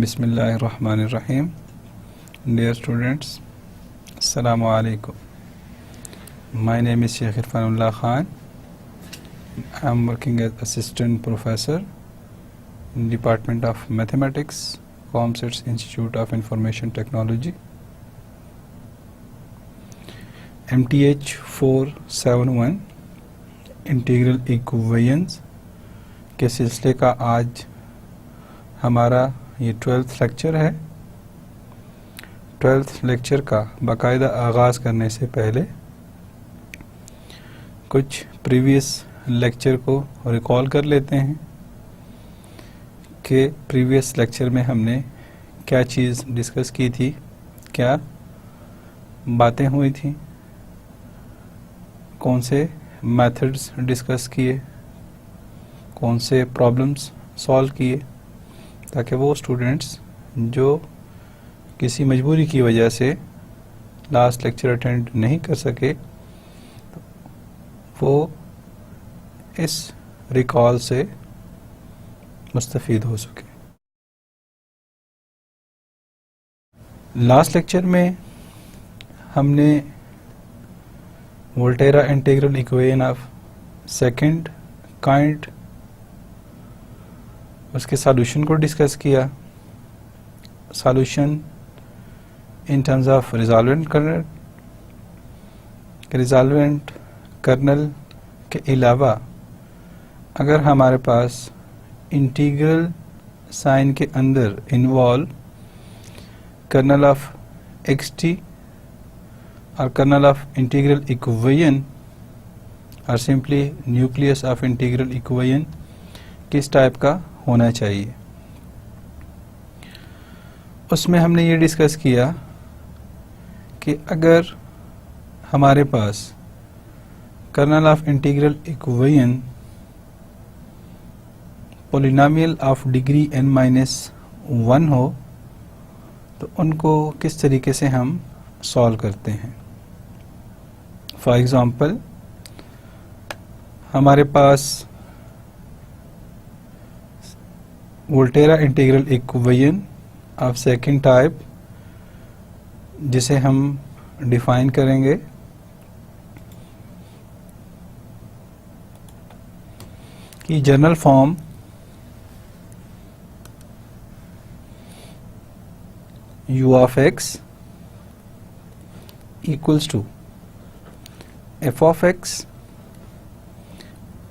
Bismillahirrahmanirrahim. Dear students, Assalamu alaikum. My name is Sheikh Irfanullah Khan. I am working as assistant professor in Department of Mathematics, ComSets Institute of Information Technology. MTH 471 integral equations के सिलसिले का आज हमारा ये 12th lecture है। 12th lecture का बाकायदा आगाज़ करने से पहले कुछ प्रीवियस लेक्चर को रिकॉल कर लेते हैं कि प्रीवियस लेक्चर में हमने क्या चीज़ डिस्कस की थी, क्या बातें हुई थी, कौन से मेथड्स डिस्कस किए, कौन से प्रॉब्लम्स सॉल्व किए, ताकि वो स्टूडेंट्स जो किसी मजबूरी की वजह से लास्ट लेक्चर अटेंड नहीं कर सके वो इस रिकॉल से मुस्तफ़ीद हो सके। लास्ट लेक्चर में हमने Volterra integral equation of second kind उसके सॉल्यूशन को डिस्कस किया। Solution in terms of resolvent kernel, resolvent kernel के अलावा अगर हमारे पास इंटीग्रल साइन के अंदर इन्वॉल्व कर्नल ऑफ xt और कर्नल ऑफ इंटीग्रल इक्वेशन और simply nucleus of integral equation किस टाइप का होना चाहिए, उसमें हमने ये डिस्कस किया कि अगर हमारे पास kernel of integral equation polynomial of degree n-1 हो तो उनको किस तरीके से हम सॉल्व करते हैं। फॉर एग्जांपल हमारे पास Volterra integral equation of second type जिसे हम डिफाइन करेंगे कि general form u of x equals to f of x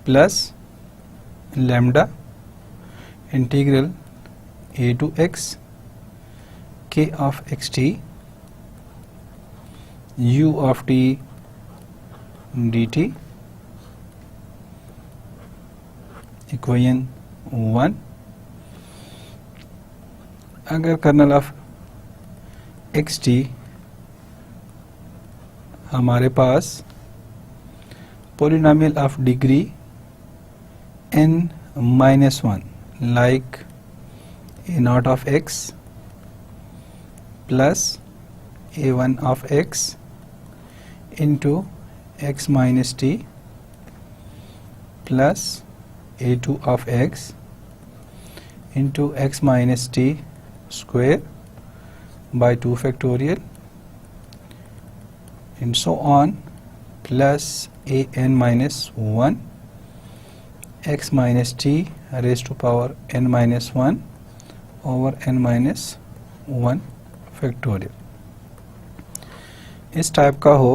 plus lambda integral a to x k of xt u of t dt equation 1। अगर kernel of xt हमारे पास polynomial of degree n-1 like a0 of x plus a1 of x into x minus t plus a2 of x into x minus t square by 2 factorial and so on plus a n minus 1 x minus t raised to power n minus 1 over n minus 1 factorial इस type का हो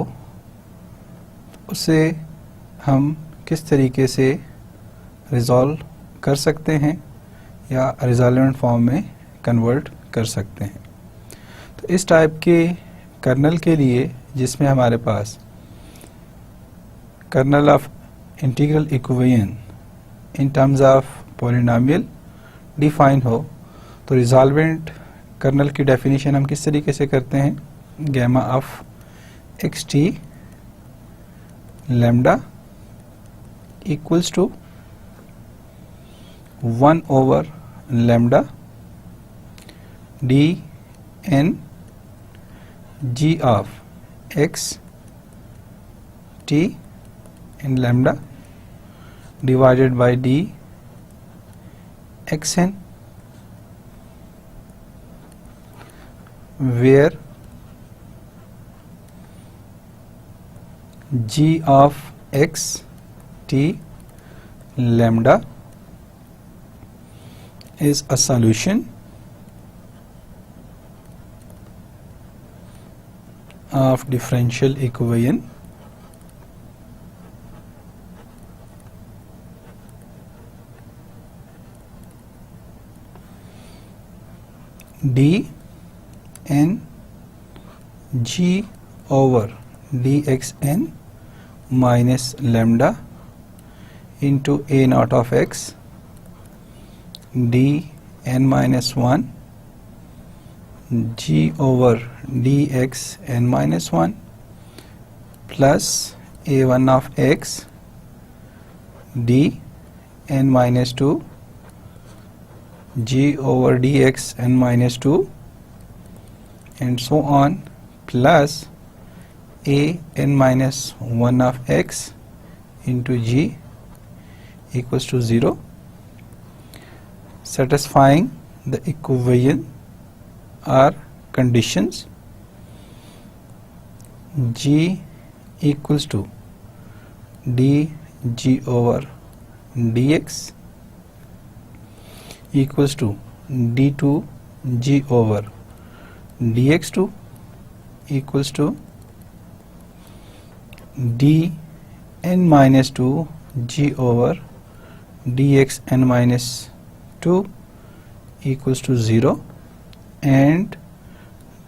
उसे हम किस तरीके से resolve कर सकते हैं या रिजॉल्वेंट फॉर्म में कन्वर्ट कर सकते हैं। तो इस टाइप के कर्नल के लिए जिसमें हमारे पास kernel of integral equation in terms of polynomial define हो तो रिजॉल्वेंट कर्नल की डेफिनेशन हम किस तरीके से करते हैं, gamma of xt lambda equals to 1 over lambda d n g of x t in lambda divided by d xn where g of x t lambda is a solution of differential equation d n g over dxn minus lambda into a naught of x d n minus 1 g over dx n minus 1 plus a1 of x d n minus 2 g over dx n minus 2 and so on plus a n minus 1 of x into g equals to 0, satisfying the equation or conditions g equals to dg over dx equals to d2 g over dx2 equals to d n minus 2 g over dx n minus 2 equals to 0 and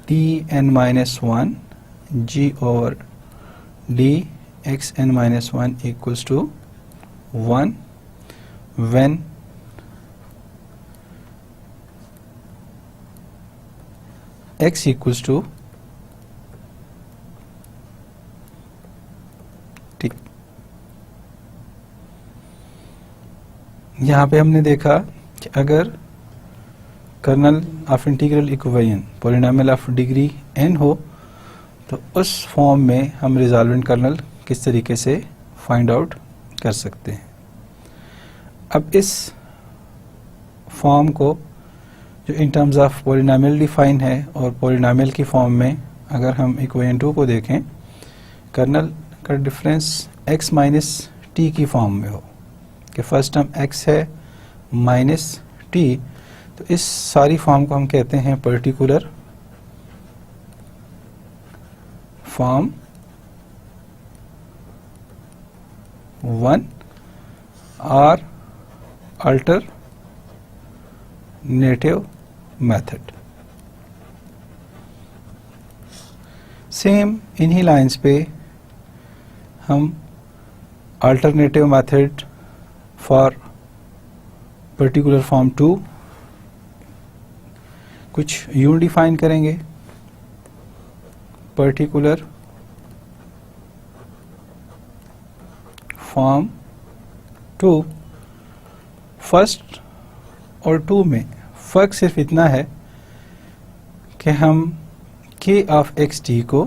d n minus 1 g over dx n minus 1 equals to 1 when x equals to t। यहाँ पे हमने देखा कि अगर kernel of integral equation polynomial of degree n हो तो उस form में हम रिजॉल्वेंट कर्नल किस तरीके से फाइंड आउट कर सकते हैं। अब इस फॉर्म को जो इन टर्म्स ऑफ पॉलिनोमियल डिफाइन है और पॉलिनोमियल की फॉर्म में अगर हम इक्वेशन 2 को देखें कर्नल का डिफरेंस x माइनस टी की फॉर्म में हो कि फर्स्ट टर्म x है माइनस टी, तो इस सारी फॉर्म को हम कहते हैं पर्टिकुलर फॉर्म 1 और अल्टरनेटिव मेथड। सेम इन्हीं लाइंस पे हम alternative method for particular form 2 कुछ यूं डिफाइन करेंगे। पर्टिकुलर फॉर्म 2 फर्स्ट और 2 में फ़र्क सिर्फ इतना है कि हम k ऑफ एक्स टी को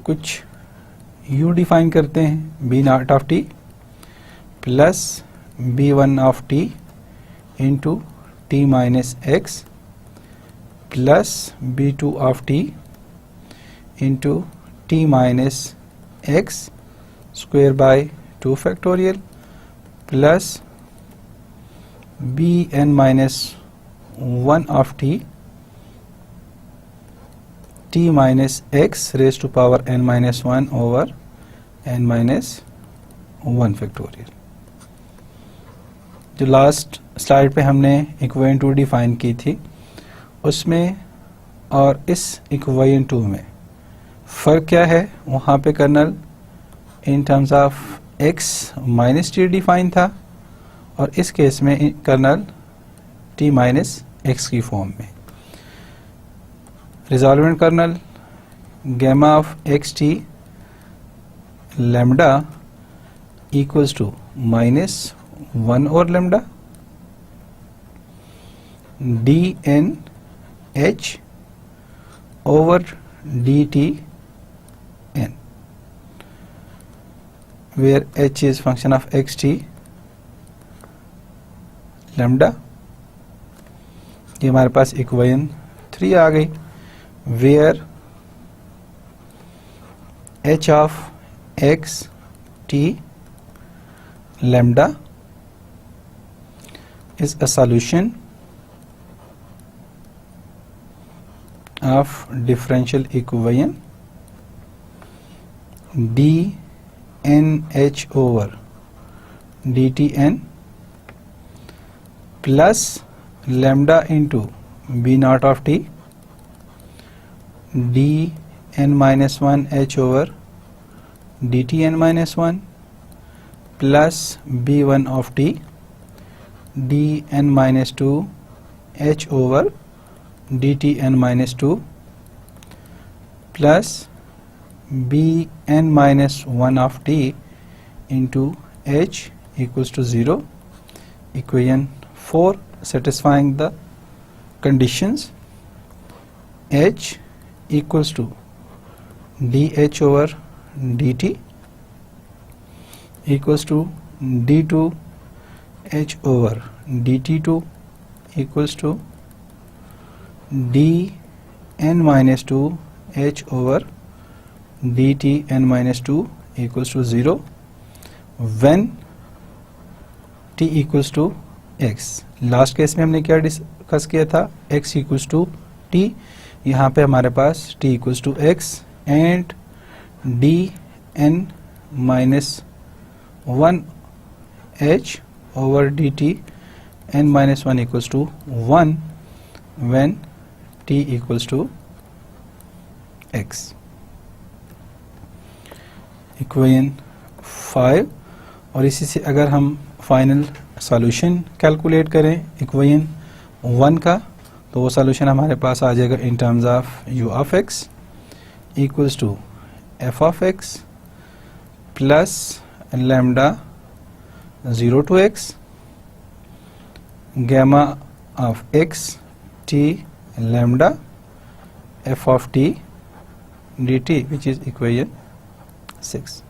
कुछ u डिफाइन करते हैं b naught of t plus b1 of t into t minus x plus b2 of t into t minus x square by 2 factorial plus b n minus 1 of t minus x raise to power n minus 1 over n minus 1 factorial. जो last slide पे हमने equation 2 define की थी उसमें और इस equation 2 में फ़र्क क्या है, वहाँ पे kernel in terms of x minus t define था और इस केस में कर्नल t माइनस एक्स की फॉर्म में। Resolvent kernel gamma of x t lambda equals to minus 1 और lambda d n h over d t n where h is function of xt lambda ये हमारे पास equation 3 आ गई, where h of x t lambda is a solution of differential equation dnh over dtn plus lambda into b naught of t dn minus 1 h over dtn minus 1 plus b1 of t dn minus 2 h over dtn minus 2 plus bn minus 1 of t into h equals to 0. Equation 4 satisfying the conditions h equals to dh over dt equals to d2 h over dt2 equals to dn minus 2 h over dtn minus 2 equals to 0 when t equals to x. Last case में हमने क्या discuss किया था, x equals to t, यहाँ पे हमारे पास t equals to x and dn minus 1 h over dt n minus 1 equals to 1 when t equals to x. Equation 5, और इसी से अगर हम फाइनल सॉल्यूशन कैलकुलेट करें इक्वेशन 1 का, तो वो सॉल्यूशन हमारे पास आ जाएगा in terms of u of x equals to f of x plus lambda 0 to x gamma of x t lambda f of t dt which is equation 6.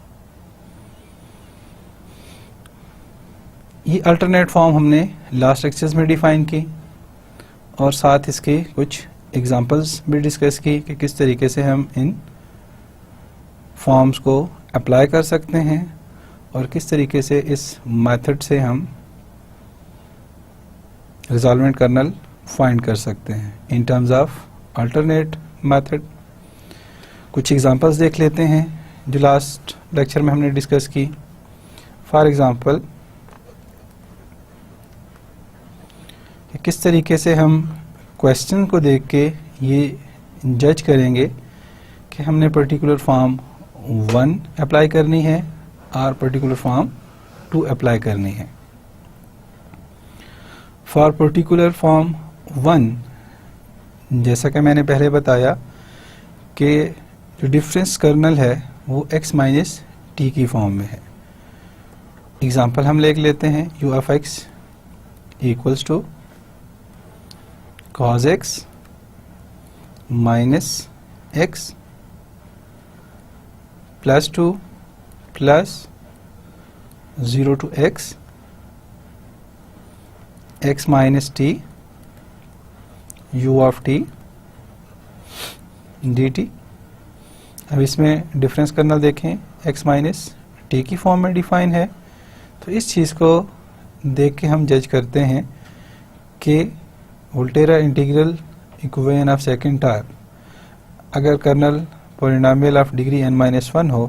ये alternate form हमने last lectures में define की और साथ इसके कुछ examples भी discuss की कि किस तरीके से हम इन फॉर्म्स को अप्लाई कर सकते हैं और किस तरीके से इस मेथड से हम रिजॉल्वेंट कर्नल फाइंड कर सकते हैं इन टर्म्स ऑफ अल्टरनेट मेथड. कुछ एग्जांपल्स देख लेते हैं जो लास्ट लेक्चर में हमने डिस्कस की. फॉर एग्जांपल, किस तरीके से हम क्वेश्चन को देख के ये जज करेंगे कि हमने पर्टिकुलर फॉर्म 1 अप्लाई करनी है और पर्टिकुलर फॉर्म 2 अप्लाई करनी है. फॉर पर्टिकुलर फॉर्म 1, जैसा कि मैंने पहले बताया कि जो डिफरेंस कर्नल है वो x माइनस टी की फॉर्म में है. एग्जांपल हम ले लेते हैं, u of x equals to cos x minus x plus 2 plus 0 to x x minus t u of t dt. अब इसमें डिफरेंस कर्नल देखें, x माइनस टी की फॉर्म में डिफाइन है, तो इस चीज़ को देख के हम जज करते हैं कि Volterra integral equation of second type अगर kernel polynomial of degree n minus 1 हो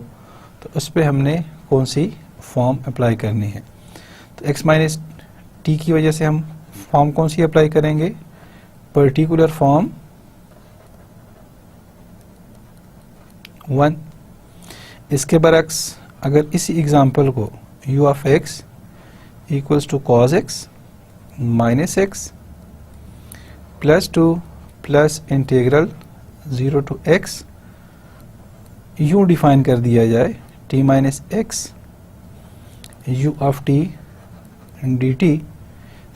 तो उस पर हमने कौन सी फॉर्म अप्लाई करनी है. तो x माइनस टी की वजह से हम फॉर्म कौन सी अप्लाई करेंगे, पर्टिकुलर फॉर्म 1. इसके बरक्स अगर इसी एग्जांपल को u of x equals to cos x minus x plus 2 plus integral 0 to x u define कर दिया जाए t minus x u of t dt.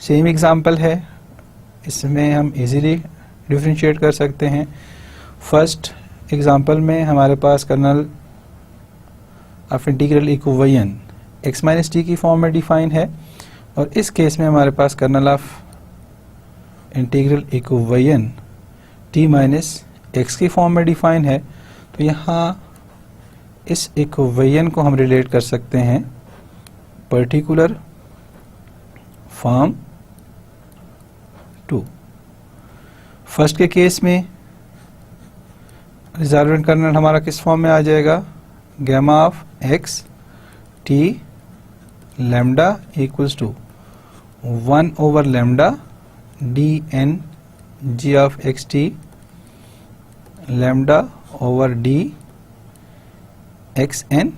Same example है, इसमें हम इजीली डिफरेंशिएट कर सकते हैं. फर्स्ट एग्जांपल में हमारे पास kernel of integral equation x minus t की फॉर्म में डिफाइन है और इस केस में हमारे पास kernel of integral equation t minus x की फॉर्म में डिफाइन है, तो यहाँ इस इक्वेशन को हम रिलेट कर सकते हैं पर्टिकुलर फॉर्म टू। फर्स्ट के केस में रिजल्वेंट कर्नल हमारा किस फॉर्म में आ जाएगा, gamma of x t lambda equals to 1 over lambda d n g of x t lambda over d x n,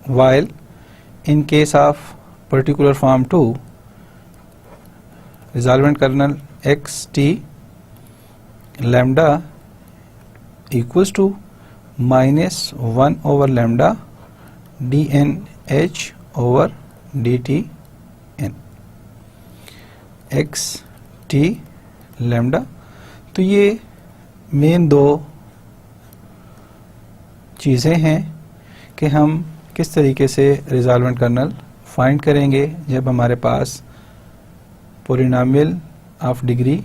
while in case of particular form 2 resolvent kernel x t lambda equals to minus 1 over lambda dn h over dt n x t lambda। तो ये main दो चीज़ें हैं कि हम किस तरीके से रिजॉल्वेंट कर्नल फाइंड करेंगे जब हमारे पास पॉलिनोमियल ऑफ डिग्री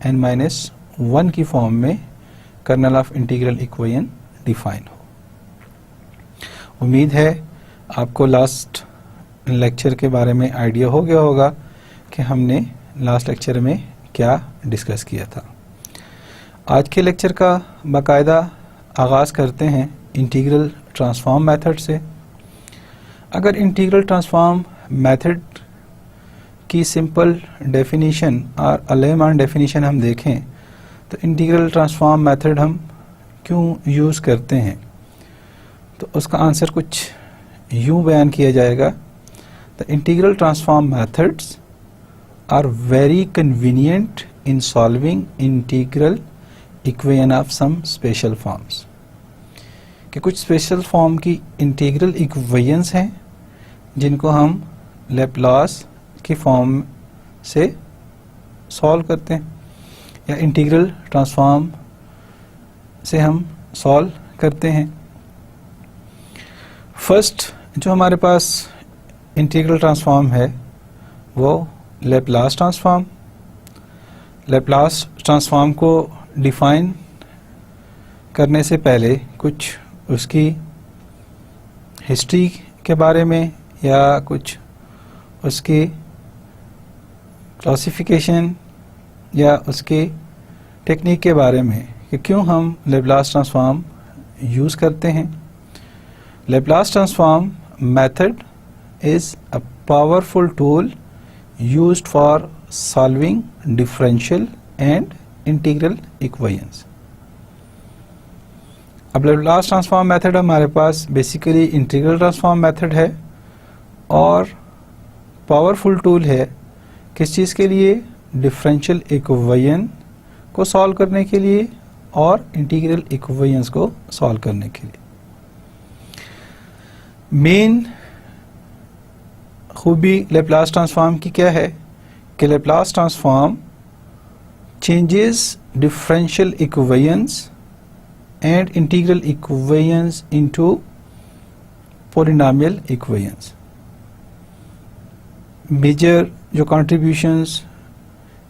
n-1 की फॉर्म में kernel of integral equation define हो। उम्मीद है आपको लास्ट लेक्चर के बारे में आइडिया हो गया होगा कि हमने लास्ट लेक्चर में क्या डिस्कस किया था। आज के लेक्चर का बाकायदा आगाज़ करते हैं इंटीग्रल ट्रांसफॉर्म मेथड से। अगर इंटीग्रल ट्रांसफॉर्म मेथड की सिंपल डेफिनेशन और अलेमान डेफिनेशन हम देखें तो इंटीग्रल ट्रांसफॉर्म मेथड हम क्यों यूज़ करते हैं, तो उसका आंसर कुछ यूँ बयान किया जाएगा। The integral transform methods are very convenient in solving integral equation of some special forms, कि कुछ स्पेशल फॉर्म की इंटीग्रल इक्वेशंस हैं जिनको हम लैप्लास की फॉर्म से सॉल्व करते हैं या इंटीग्रल ट्रांसफॉर्म से हम सॉल्व करते हैं। फर्स्ट जो हमारे पास इंटीग्रल ट्रांसफॉर्म है वो लैप्लास ट्रांसफॉर्म। लैप्लास ट्रांसफॉर्म को डिफाइन करने से पहले कुछ उसकी हिस्ट्री के बारे में या कुछ उसकी क्लासिफिकेशन या उसकी टेक्निक के बारे में कि क्यों हम लैप्लास ट्रांसफॉर्म यूज़ करते हैं। Laplace transform method is a powerful tool used for solving differential and integral equations. अब लैप्लास ट्रांसफॉर्म मेथड हमारे पास बेसिकली इंटीग्रल ट्रांसफॉर्म मेथड है और पावरफुल टूल है किस चीज़ के लिए, डिफरेंशियल इक्वेशन को सॉल्व करने के लिए और इंटीग्रल इक्वेशंस को सॉल्व करने के लिए। मेन खूबी लैप्लास ट्रांसफॉर्म की क्या है कि Laplace transform changes differential equations and integral equations into polynomial equations। Major जो contributions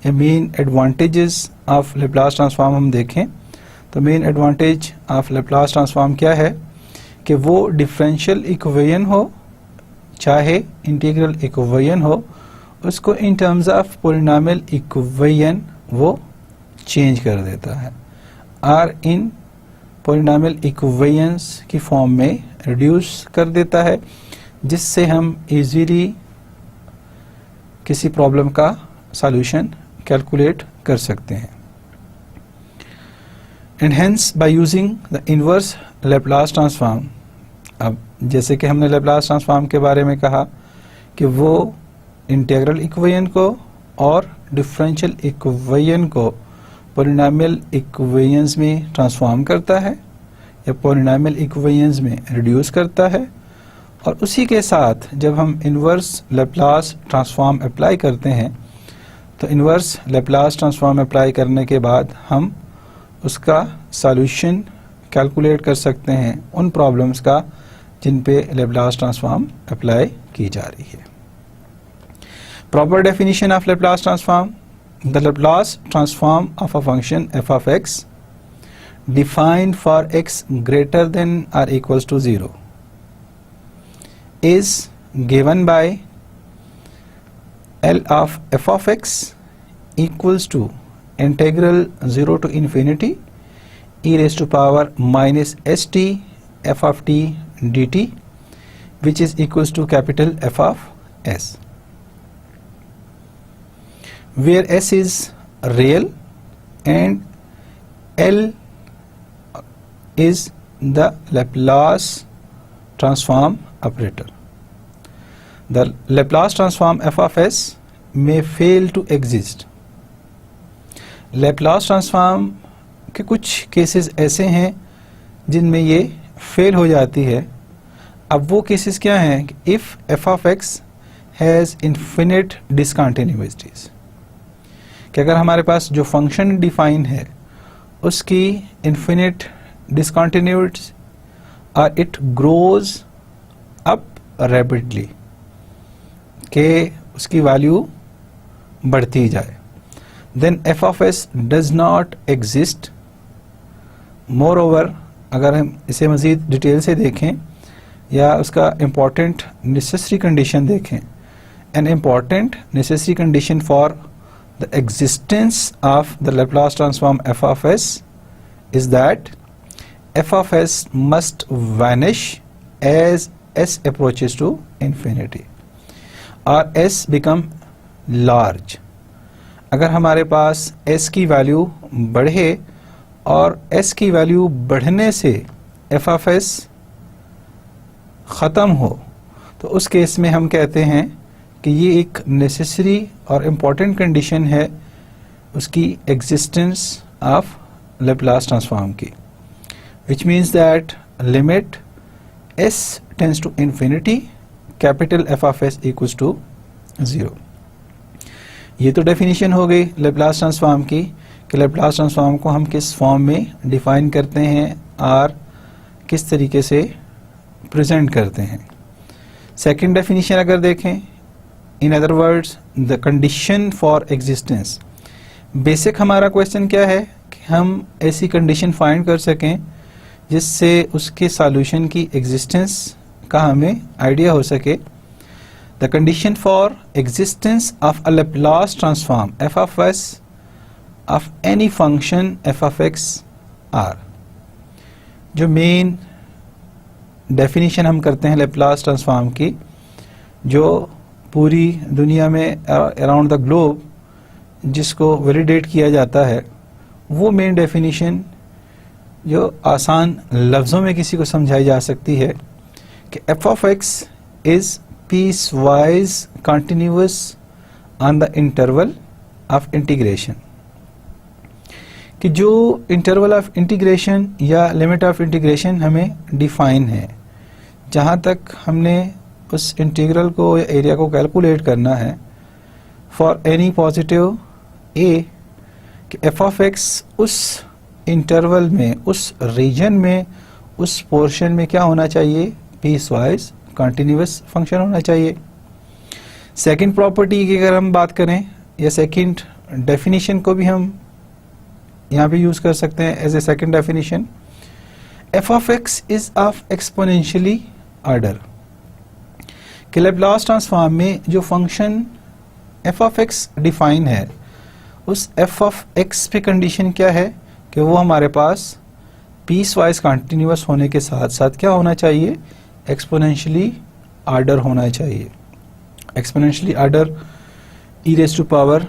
या main advantages of Laplace transform हम देखें तो main advantage of Laplace transform क्या है कि वो डिफरेंशियल इक्वेशन हो चाहे इंटीग्रल इक्वेशन हो, उसको इन टर्म्स ऑफ पॉलिनोमियल इक्वेशन वो चेंज कर देता है और इन पॉलिनोमियल इक्वेशंस की फॉर्म में रिड्यूस कर देता है, जिससे हम इजीली किसी प्रॉब्लम का सॉल्यूशन कैलकुलेट कर सकते हैं। And hence by using the inverse Laplace transform, अब जैसे कि हमने लैप्लास ट्रांसफॉर्म के बारे में कहा कि वो इंटीग्रल इक्वेशन को और डिफरेंशियल इक्वेशन को पॉलिनोमियल इक्वेशंस में ट्रांसफॉर्म करता है या पॉलिनोमियल इक्वेशंस में रिड्यूस करता है, और उसी के साथ जब हम इनवर्स लैप्लास ट्रांसफॉर्म अप्लाई करते हैं तो इनवर्स लैप्लास ट्रांसफॉर्म अप्लाई करने के बाद हम उसका सॉल्यूशन कैलकुलेट कर सकते हैं उन प्रॉब्लम्स का जिन पे लैप्लास ट्रांसफॉर्म अप्लाई की जा रही है। Proper definition of Laplace transform, the Laplace transform of a function f of x defined for x greater than or equals to 0 is given by L of f of x equals to integral 0 to infinity e raised to power minus st f of t dt, which is equals to capital F of s, where s is real and L is the Laplace transform operator. The Laplace transform f of s may fail to exist. Laplace transform के कुछ cases ऐसे हैं जिनमें ये fail हो जाती है. अब वो केसेस क्या हैं? If f of x has infinite discontinuities, कि अगर हमारे पास जो फंक्शन डिफाइन है उसकी infinite discontinuities or it grows up rapidly, के उसकी वैल्यू बढ़ती जाए, then f of s does not exist. Moreover, अगर हम इसे मज़ीद डिटेल से देखें या उसका इम्पॉर्टेंट नेसेसरी कंडीशन देखें, an important necessary condition for the existence of the Laplace transform f of s is that f of s must vanish as s approaches to infinity or s become large. अगर हमारे पास s की value बढ़े और s की value बढ़ने से f of s ख़त्म हो, तो उस केस में हम कहते हैं कि ये एक नेसेसरी और इम्पॉर्टेंट कंडीशन है उसकी एग्जिस्टेंस ऑफ Laplace ट्रांसफॉर्म की, which means that limit s tends to infinity, capital F of s equals to 0. ये तो डेफिनेशन हो गई Laplace ट्रांसफॉर्म की कि Laplace ट्रांसफॉर्म को हम किस फॉर्म में डिफाइन करते हैं और किस तरीके से प्रेजेंट करते हैं. सेकंड डेफिनेशन अगर देखें, in other words the condition for existence. Basic हमारा क्वेश्चन क्या है कि हम ऐसी कंडीशन फाइंड कर सकें जिससे उसके सॉल्यूशन की एग्जिस्टेंस का हमें आइडिया हो सके. The condition for existence of a Laplace transform f of s of any function f of x are. जो मेन डेफिनेशन हम करते हैं Laplace ट्रांसफॉर्म की, जो पूरी दुनिया में अराउंड द ग्लोब जिसको वैलिडेट किया जाता है, वो मेन डेफिनेशन जो आसान लफ्ज़ों में किसी को समझाई जा सकती है कि f of x is piecewise continuous on the interval of integration. कि जो इंटरवल ऑफ इंटीग्रेशन या लिमिट ऑफ इंटीग्रेशन हमें डिफाइन है, जहाँ तक हमने उस इंटीग्रल को या एरिया को कैलकुलेट करना है फॉर एनी पॉजिटिव a, कि f of x उस इंटरवल में, उस रीजन में, उस पोर्शन में क्या होना चाहिए? पीस वाइज कंटिन्यूअस फंक्शन होना चाहिए. सेकंड प्रॉपर्टी की अगर हम बात करें या सेकंड डेफिनेशन को भी हम यहाँ पे यूज़ कर सकते हैं as a second definition. f of x is of exponentially order. कि Laplace ट्रांसफॉर्म में जो function f of x define है, उस f of x पे कंडीशन क्या है कि वो हमारे पास पीस वाइज कंटिन्यूअस होने के साथ साथ क्या होना चाहिए? एक्सपोनेंशियली ऑर्डर होना चाहिए. Exponentially order e raised to power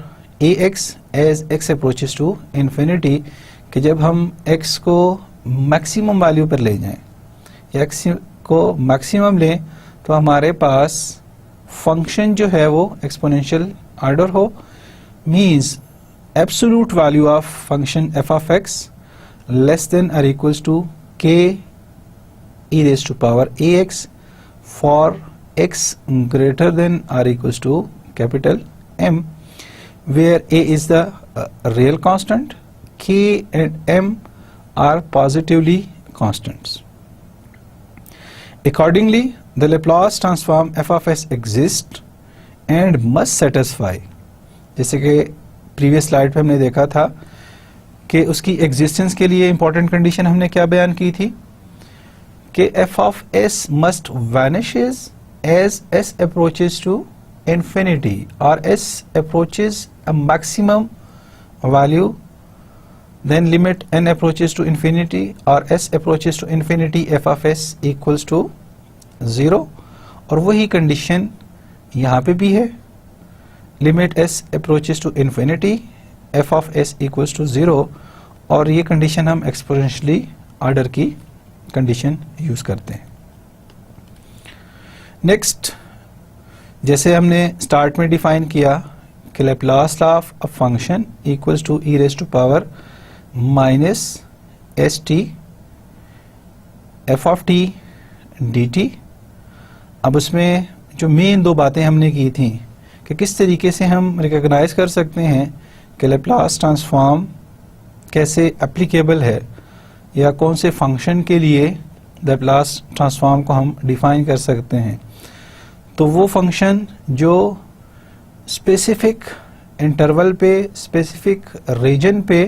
ax as x approaches to infinity, कि जब हम x को मैक्सिमम वैल्यू पर ले जाएं या x को मैक्सिमम लें तो हमारे पास फंक्शन जो है वो एक्सपोनेंशियल ऑर्डर हो. Means absolute value of function f of x less than or equals to k e raised to power ax for x greater than or equals to capital M, where a is the real constant, k and m are positively constants. Accordingly, the Laplace transform f of s exists and must satisfy, जैसे कि previous slide पे हमने देखा था कि उसकी existence के लिए इंपॉर्टेंट कंडीशन हमने क्या बयान की थी कि f of s must vanishes as s approaches to infinity or s approaches a maximum value, then limit n approaches to infinity or s approaches to infinity f of s equals to 0. और वही condition यहाँ पे भी है, limit s approaches to infinity f of s equals to 0, और ये condition हम exponentially order की कंडीशन यूज करते हैं। नेक्स्ट, जैसे हमने स्टार्ट में डिफाइन किया कि Laplace of a function equals to e raise to power minus s t f of t d t. अब उसमें जो मेन दो बातें हमने की थी कि किस तरीके से हम रिकॉग्नाइज कर सकते हैं कि लैप्लास ट्रांसफॉर्म कैसे एप्लीकेबल है या कौन से फंक्शन के लिए लैप्लास ट्रांसफॉर्म को हम डिफाइन कर सकते हैं, तो वो फंक्शन जो स्पेसिफिक इंटरवल पे, स्पेसिफिक रीजन पे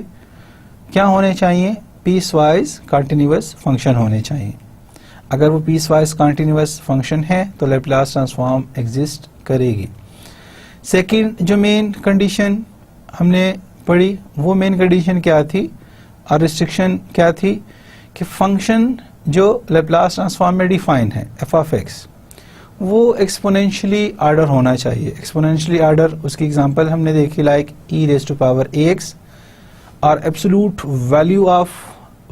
क्या होने चाहिए, पीस वाइज कंटिन्यूअस फंक्शन होने चाहिए। अगर वो पीस वाइज कंटिन्यूअस फंक्शन है तो लैप्लास ट्रांसफॉर्म एग्जिस्ट करेगी। सेकंड जो मेन कंडीशन हमने पढ़ी, वो मेन कंडीशन क्या थी और रिस्ट्रिक्शन क्या थी कि फंक्शन जो लैप्लास ट्रांसफॉर्म में डिफाइन है f ऑफ x, वो एक्सपोनेंशियली ऑर्डर होना चाहिए। एक्सपोनेंशियली ऑर्डर, उसकी एग्जांपल हमने देखी like e raise to power ax, और absolute value of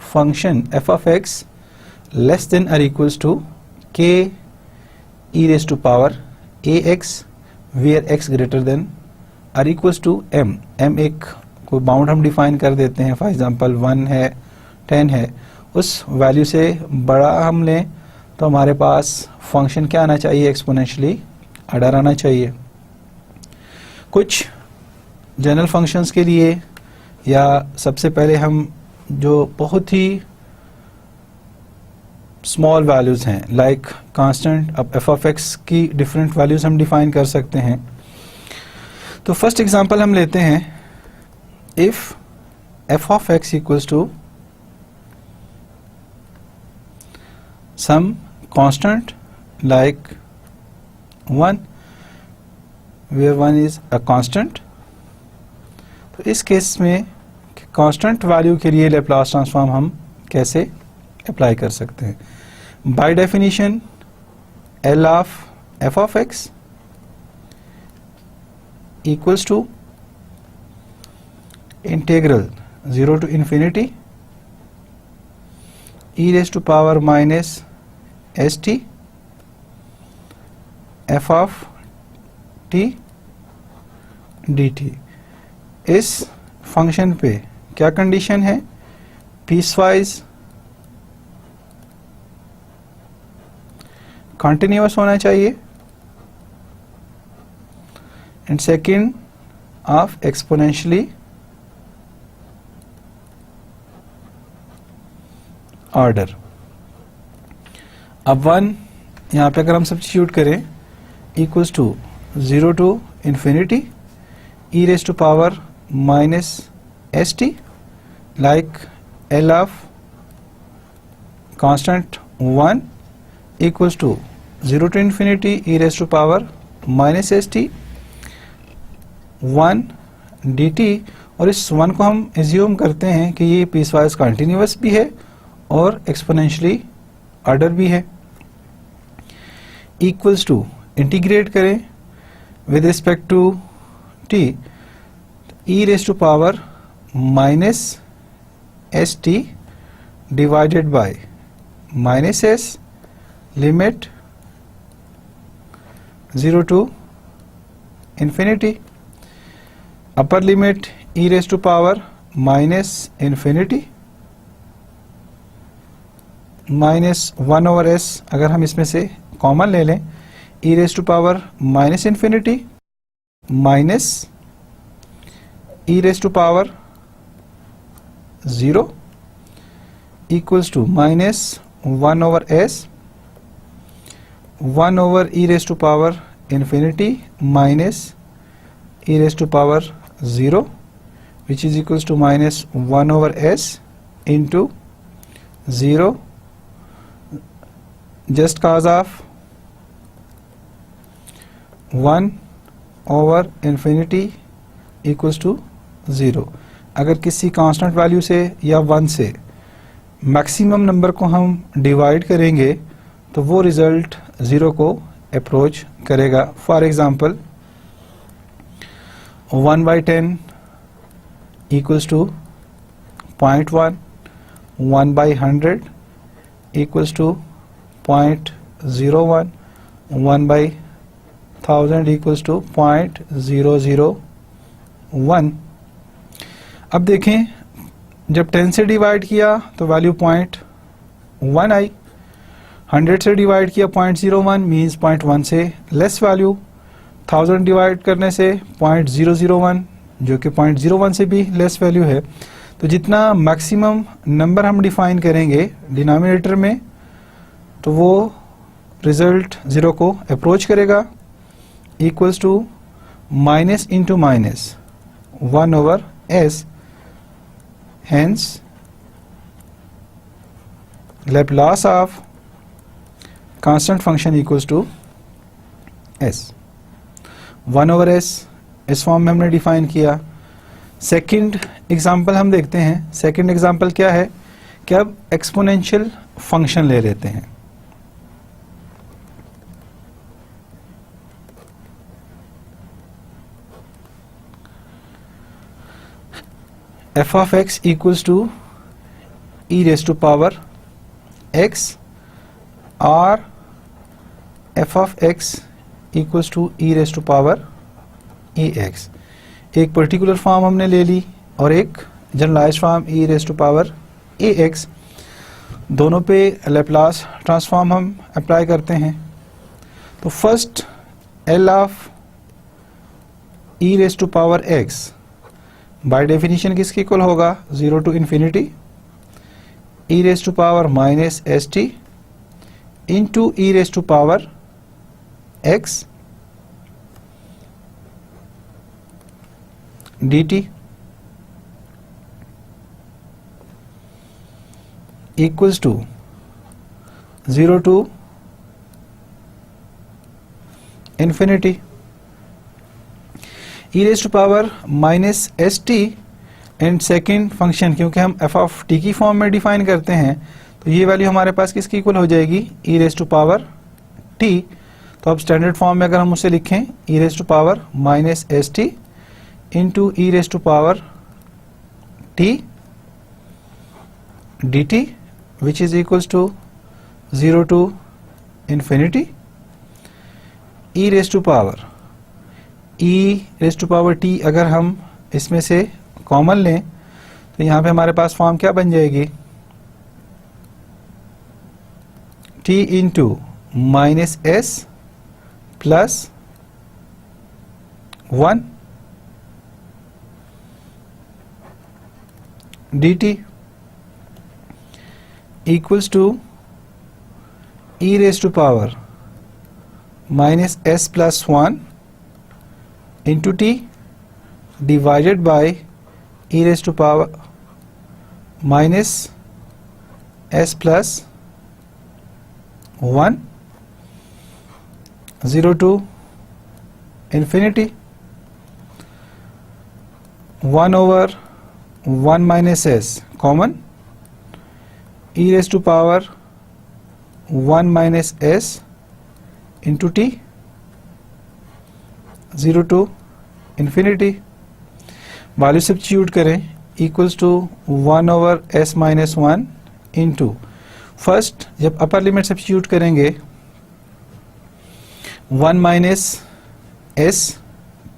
function f of x less than और equals to k e raise to power ax where x greater than और equals to m। m एक कोई bound हम define कर देते हैं, for example 1 है, 10 है, उस वैल्यू से बड़ा हम लें तो हमारे पास फंक्शन क्या आना चाहिए, एक्सपोनेंशियली ऑर्डर आना चाहिए। कुछ जनरल फंक्शंस के लिए, या सबसे पहले हम जो बहुत ही स्मॉल वैल्यूज हैं लाइक कांस्टेंट, अब f ऑफ x की डिफरेंट वैल्यूज हम डिफाइन कर सकते हैं। तो फर्स्ट एग्जांपल हम लेते हैं, if f of x equals to some constant like 1 where 1 is a constant, तो इस केस में कांस्टेंट वैल्यू के लिए लैप्लास ट्रांसफॉर्म हम कैसे अप्लाई कर सकते हैं। By definition L of f of x equals to integral 0 to infinity e raise to power minus s t f of t dt। इस फंक्शन पे क्या कंडीशन है, पीसवाइज कंटिन्यूअस होना चाहिए, and second of exponentially order. अब 1 यहाँ पे अगर हम सब्स्टिट्यूट करें, equals to 0 to infinity e raise to power minus s t, like L of constant 1 equals to 0 to infinity e raise to power minus s t 1 dt, और इस 1 को हम एज्यूम करते हैं कि ये पीसवाइज कंटिन्यूअस भी है और एक्सपोनेंशियली ऑर्डर भी है। इक्वल्स टू इंटीग्रेट करें with respect to t, e raise to power minus s t divided by minus s, limit 0 to infinity, upper limit e raise to power minus infinity minus 1 over s, अगर हम इसमें से common ले लें, e raise to power minus infinity minus e raise to power 0 equals to minus 1 over s, 1 over e raise to power infinity minus e raise to power 0 which is equals to minus 1 over s into 0 just cause of 1 over infinity equals to 0। अगर किसी constant value से या 1 से maximum number को हम divide करेंगे तो वो रिजल्ट 0 को अप्रोच करेगा। For example 1/10 equals to 0.1, 1/100 equals to 0.01, 1/1000 equals to 0.001। अब देखें जब 10 से डिवाइड किया तो वैल्यू 0.1 आई, 100 से डिवाइड किया 0.01 मीन्स 0.1 से लेस वैल्यू, 1000 डिवाइड करने से 0.001 जो कि 0.01 से भी लेस वैल्यू है। तो जितना मैक्सिमम नंबर हम डिफाइन करेंगे डिनोमिनेटर में तो वो रिजल्ट 0 को अप्रोच करेगा, equals to minus into minus 1 over s, hence Laplace of constant function equals to s। 1 over s इस फॉर्म में हमने डिफाइन किया। सेकंड एग्जांपल हम देखते हैं। सेकंड एग्जांपल क्या है कि अब एक्सपोनेंशियल फंक्शन ले लेते हैं। f of x equals to e raised to power x or f of x equals to e raised to power ex। एक पर्टिकुलर फॉर्म हमने ले ली और एक generalized form e raised to power ax। दोनों पे लैप्लास ट्रांसफॉर्म हम apply करते हैं। तो first L of e raised to power x by definition किसके इक्वल होगा, 0 to infinity e raised to power minus st into e raised to power x dt equals to 0 to infinity e raised to power minus st and second function क्योंकि हम f of t की form में define करते हैं तो ये value हमारे पास किसकी इक्वल हो जाएगी, e raised to power t। तो अब स्टैंडर्ड फॉर्म में अगर हम उसे लिखें e raised to power minus st into e raised to power t dt which is equals to 0 to infinity e raised to power t अगर हम इसमें से कॉमन लें तो यहाँ पे हमारे पास फॉर्म क्या बन जाएगी, t into minus s plus 1 dt equals to e raised to power minus s plus 1 into t divided by e raised to power minus s plus 1 0 to infinity 1 over 1 minus s common e raised to power 1 minus s into t 0 to infinity। Value substitute करें equals to 1 over s minus 1 into first जब upper limit substitute करेंगे 1 minus s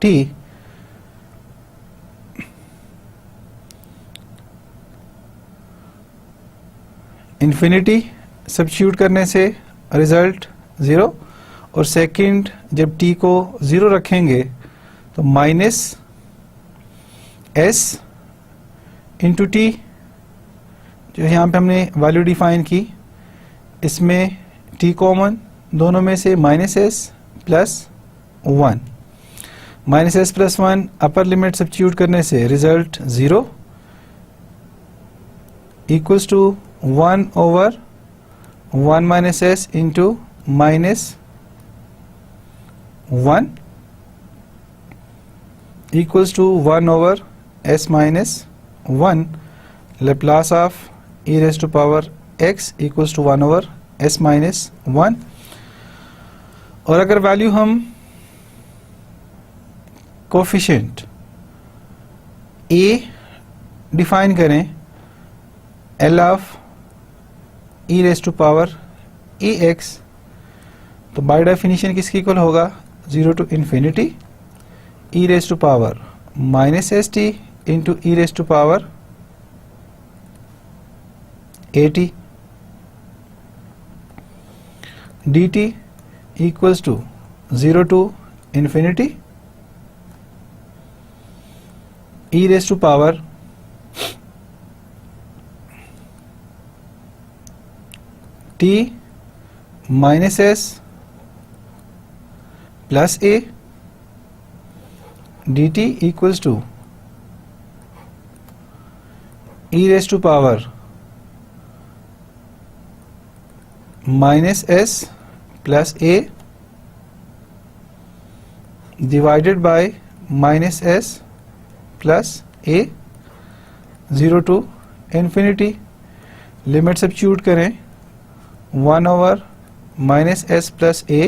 t infinity substitute करने से result 0 और second जब t को 0 रखेंगे तो माइनस s इंटू टी जो यहाँ पे हमने वैल्यू डिफाइन की इसमें t कॉमन दोनों में से minus s plus 1 minus s plus one upper limit substitute करने से result 0 equals to 1 over 1 minus s into minus 1 equals to 1 over s minus 1 Laplace of e raised to power x equals to 1 over s minus 1। और अगर value हम coefficient a define करें l of e raised to power ax, तो by definition किसकी equal होगा 0 to infinity e raised to power minus st into e raised to power at dt equals to 0 to infinity e raised to power t minus s plus a dt equals to e raised to power minus s plus a divided by minus s plus a 0 to infinity। Limit substitute करें 1 over minus s plus a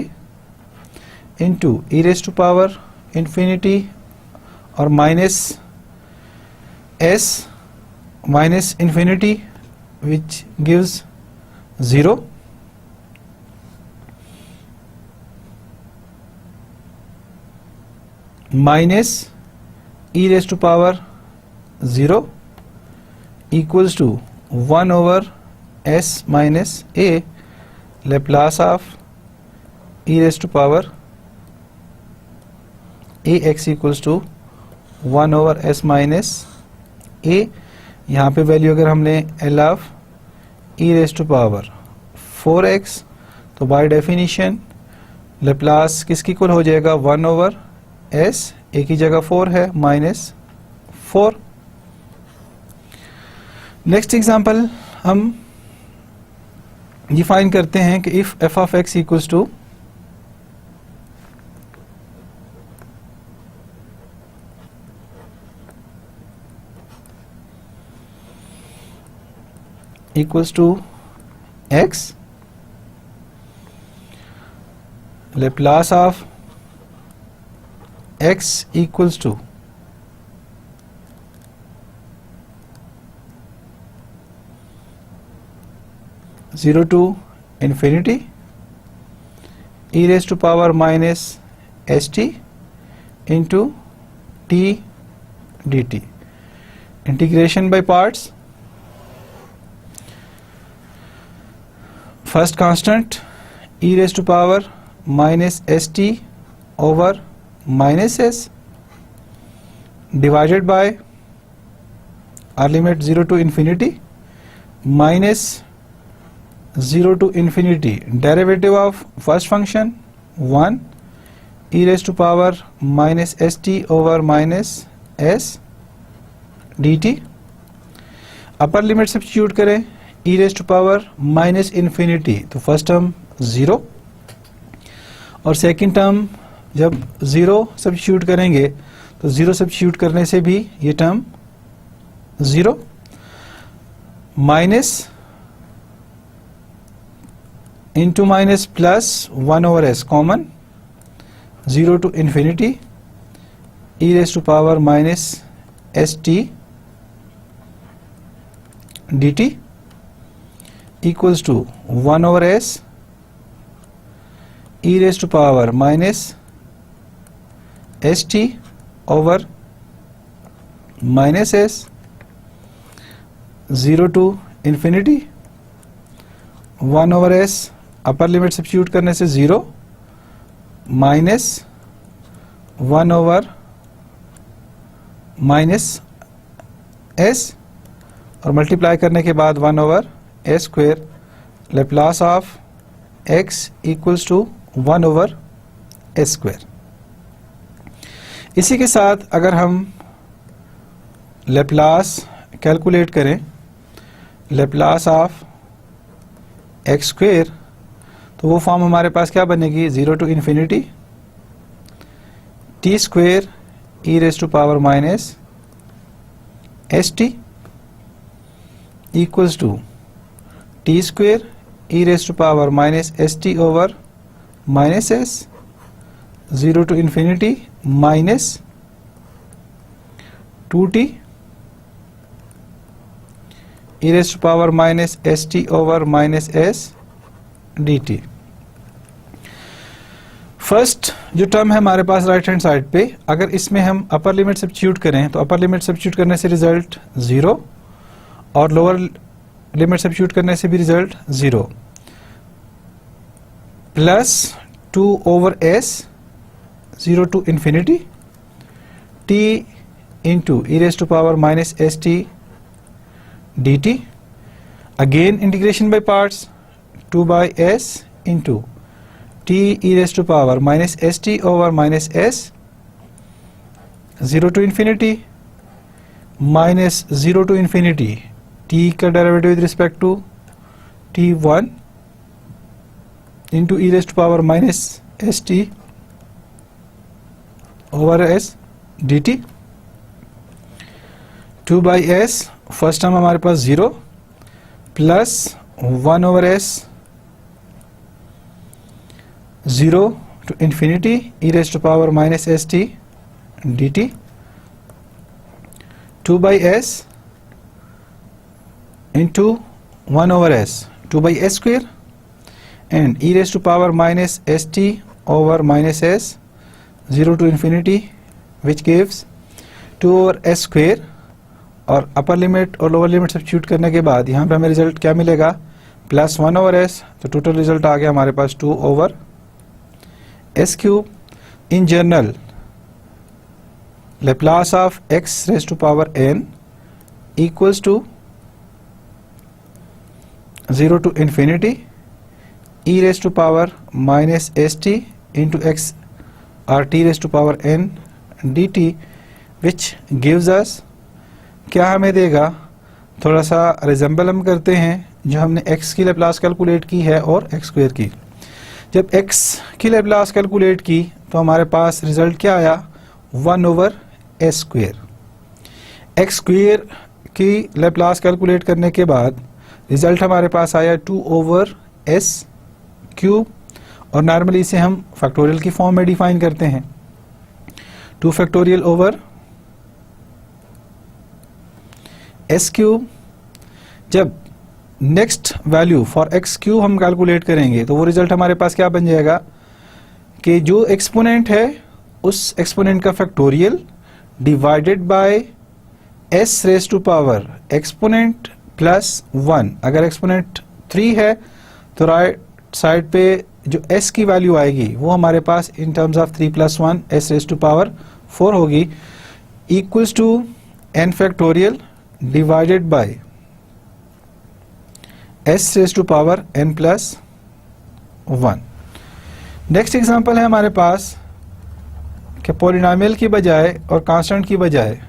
into e raised to power infinity और minus s minus infinity which gives 0 minus e raised to power 0 equals to 1 over s minus a Laplace of e raised to power ax equals to 1 over s minus a। यहाँ पे value अगर हमने l of e raised to power 4x, तो by definition Laplace किसकी equal हो जाएगा 1 over s, a की जगह 4 है माइनस 4। नेक्स्ट एग्जांपल हम डिफाइन करते हैं कि if f of x equals to x, Laplace of x equals to zero to infinity e raised to power minus st into t dt। Integration by parts. First constant e raised to power minus st over minus s divided by our limit 0 to infinity minus 0 to infinity derivative of first function 1 e raised to power minus st over minus s dt। Upper limit substitute करें e raised to power minus infinity, तो first term 0 और second term जब 0 substitute करेंगे तो 0 substitute करने से भी ये term 0 minus into minus plus 1 over s common 0 to infinity e raised to power minus st dt equals to 1 over s e raised to power minus st over minus s 0 to infinity 1 over s upper limit substitute करने से 0 minus 1 over minus s और multiply करने के बाद 1 over a square Laplace of x equals to 1 over a square. इसी के साथ अगर हम लेप्लास कैलकुलेट करें, लेप्लास ऑफ एक्स स्क्वेयर, तो वो फॉर्म हमारे पास क्या बनेगी, 0 to infinity t square e raise to power minus s t equals to t square e raise to power minus s t over minus s 0 to infinity minus 2t e raised to power minus st over minus s dt। First जो term है हमारे पास right hand side पे, अगर इसमें हम अपर limit substitute करें तो अपर limit substitute करने से रिजल्ट 0 और लोअर लिमिट सब्स्टिट्यूट करने से भी result 0 plus 2 over s 0 to infinity t into e raised to power minus st dt, again integration by parts, 2 by s into t e raised to power minus st over minus s 0 to infinity minus 0 to infinity t का derivative with respect to t1 into e raised to power minus st over s dt। 2 by s first term हमारे पास 0 plus 1 over s 0 to infinity e raise to power minus s t d t. 2 by s into 1 over s 2 by s square and e raised to power minus st over minus s 0 to infinity which gives 2 over s square, और upper limit और lower limit substitute करने के बाद यहाँ पे हमें result क्या मिलेगा, प्लस 1 ओवर s, तो टोटल रिजल्ट आ गया हमारे पास 2 over s cube. In general Laplace of x raise to power n equals to 0 to infinity e raise to power minus s t into x और t raise to power n dt which gives us, क्या हमें देगा, थोड़ा सा resemble हम करते हैं जो हमने x की लेप्लास कैलकुलेट की है और x स्क्वायर की। जब x की लेप्लास कैलकुलेट की तो हमारे पास रिजल्ट क्या आया, 1 over s square. x square की लेप्लास कैलकुलेट करने के बाद रिजल्ट हमारे पास आया 2 ओवर s क्यूब, और नॉर्मली इसे हम फैक्टोरियल की फॉर्म में डिफाइन करते हैं, 2 फैक्टोरियल ओवर s क्यूब। जब next value for x cube हम कैलकुलेट करेंगे तो वो रिजल्ट हमारे पास क्या बन जाएगा कि जो एक्सपोनेंट है उस एक्सपोनेंट का factorial divided by s raise to power exponent plus 1। अगर एक्सपोनेंट 3 है तो राइट साइड पे जो s की वैल्यू आएगी वो हमारे पास in terms of 3 plus 1 s raise to power 4 होगी, equals to n factorial divided by s raise to power n plus 1। Next example है हमारे पास कि पॉलिनोमियल की बजाय और कांस्टेंट की बजाय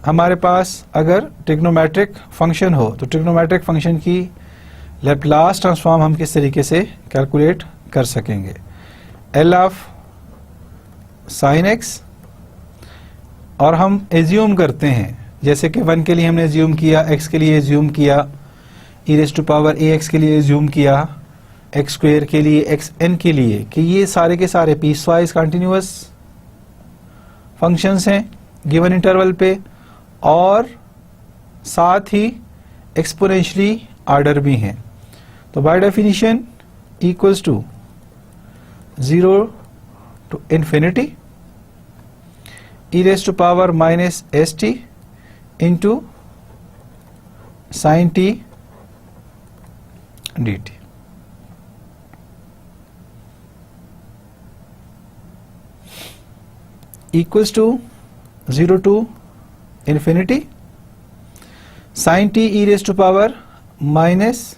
हमारे पास अगर ट्रिग्नोमेट्रिक फंक्शन हो तो ट्रिग्नोमेट्रिक फंक्शन की लैप्लास ट्रांसफॉर्म हम किस तरीके से कैलकुलेट कर सकेंगे। L ऑफ साइन x, और हम एज्यूम करते हैं जैसे कि 1 के लिए हमने एज्यूम किया, x के लिए एज्यूम किया, e raise to power ax के लिए एज्यूम किया, x स्क्वायर के लिए, xn के लिए, कि ये सारे के सारे पीसवाइज कंटिन्यूअस फंक्शंस हैं गिवन इंटरवल पे, और साथ ही एक्सपोनेंशियली ऑर्डर भी हैं। तो by definition equals to 0 to infinity e raise to power minus s t into sine t d t. Equals to 0 to infinity sine t e raise to power minus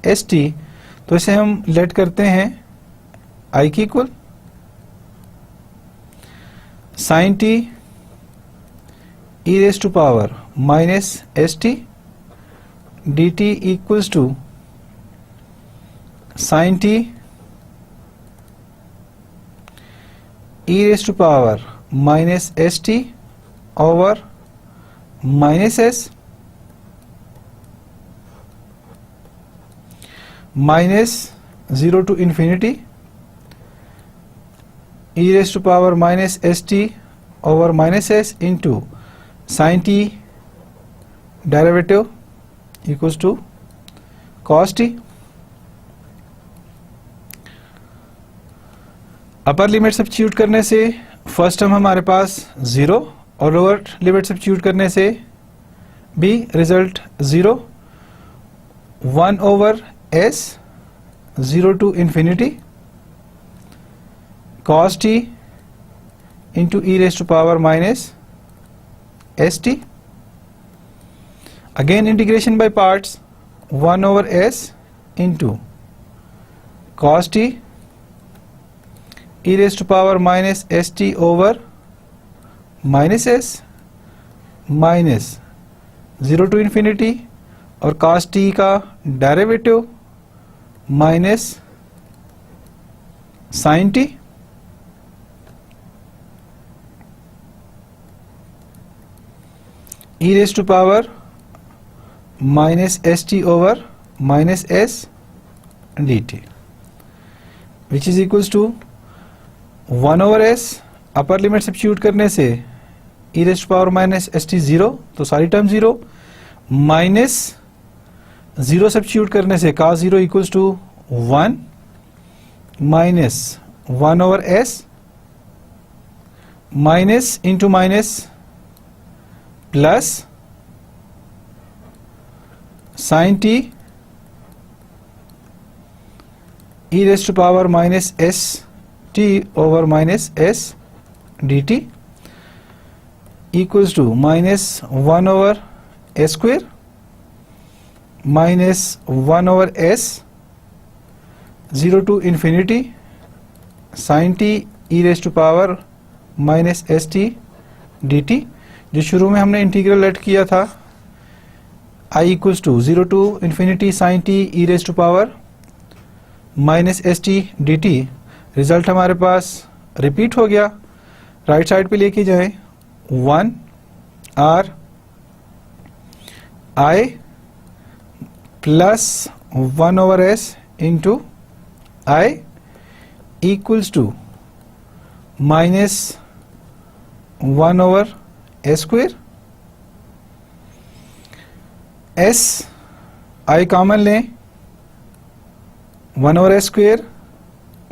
s t. तो इसे हम let करते हैं I की equal, sin t e raised to power minus st dt equals to sin t e raised to power minus st over minus s minus 0 to infinity e raised to power minus st over minus s into sin t derivative equals to cos t. Upper limit substitute करने से first term हमारे पास 0 और lower limit substitute करने से भी result 0 1 over s 0 to infinity cos t into e raised to power minus st. Again integration by parts 1 over s into cos t e raised to power minus st over minus s minus 0 to infinity और cos t का derivative minus sin t e raised to power minus st over minus s dt which is equals to 1 over s upper limit substitute करने से e raised to power minus st 0 तो सारी term 0 minus 0 substitute करने से cos 0 equals to 1 minus 1 over s minus into minus plus sin t e raised to power minus s t over minus s dt equals to minus 1 over s square minus 1 over s 0 to infinity sin t e raised to power minus st dt जो शुरू में हमने integral late किया था I equals to 0 to infinity sin t e raised to power minus st dt result हमारे पास repeat हो गया. Right side पे लेके जाएं 1 r i plus 1 over s into i equals to minus 1 over s square. s i common लें 1 over s square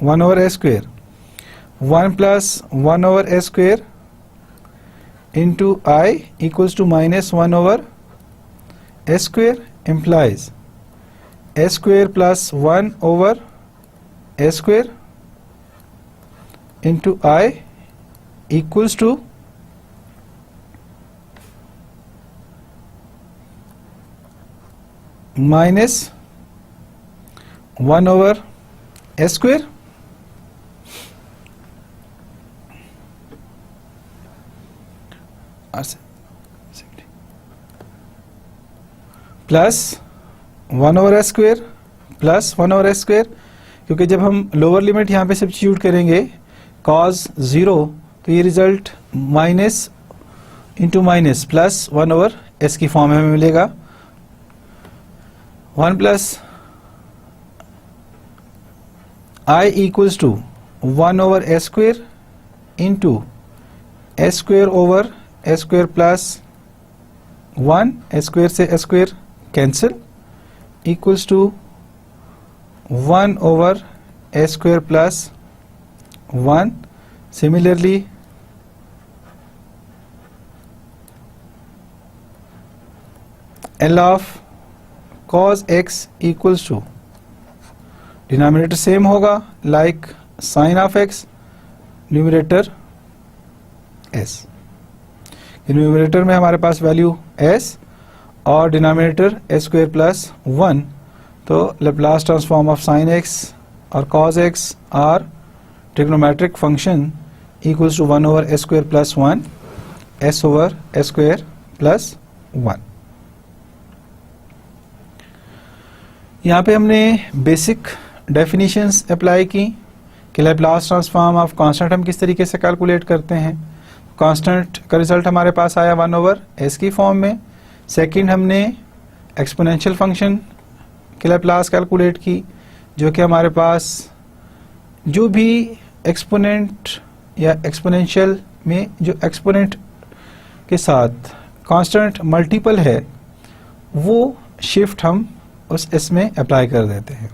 1 over s square 1 plus 1 over s square into I equals to minus 1 over s square implies s square plus 1 over s square into I equals to minus 1 over s square plus 1 over s square plus 1 over s square, क्योंकि जब हम lower limit यहाँ पे substitute करेंगे cos 0 तो ये result minus into minus plus 1 over s की form में हमें मिलेगा. 1 plus I equals to 1 over s square into s square over s square plus 1 s square से s square cancel equals to 1 over s square plus 1. Similarly L of cos x equals to denominator same होगा like sine of x, numerator s. Numerator में हमारे पास value s और denominator s square plus 1, तो Laplace transform of sine x और cos x are trigonometric function equals to 1 over s square plus 1 s over s square plus 1। यहाँ पे हमने basic definitions apply की कि लैप्लास ट्रांसफॉर्म ऑफ कांस्टेंट हम किस तरीके से कैलकुलेट करते हैं। कांस्टेंट का रिजल्ट हमारे पास आया 1 ओवर एस की फॉर्म में। सेकंड हमने एक्सपोनेंशियल फंक्शन की लैप्लास कैलकुलेट की, जो कि हमारे पास जो भी एक्सपोनेंट या एक्सपोनेंशियल में जो एक्सपोनेंट के साथ कांस्टेंट मल्टीपल है वो शिफ्ट हम उस इसमें अप्लाई कर देते हैं।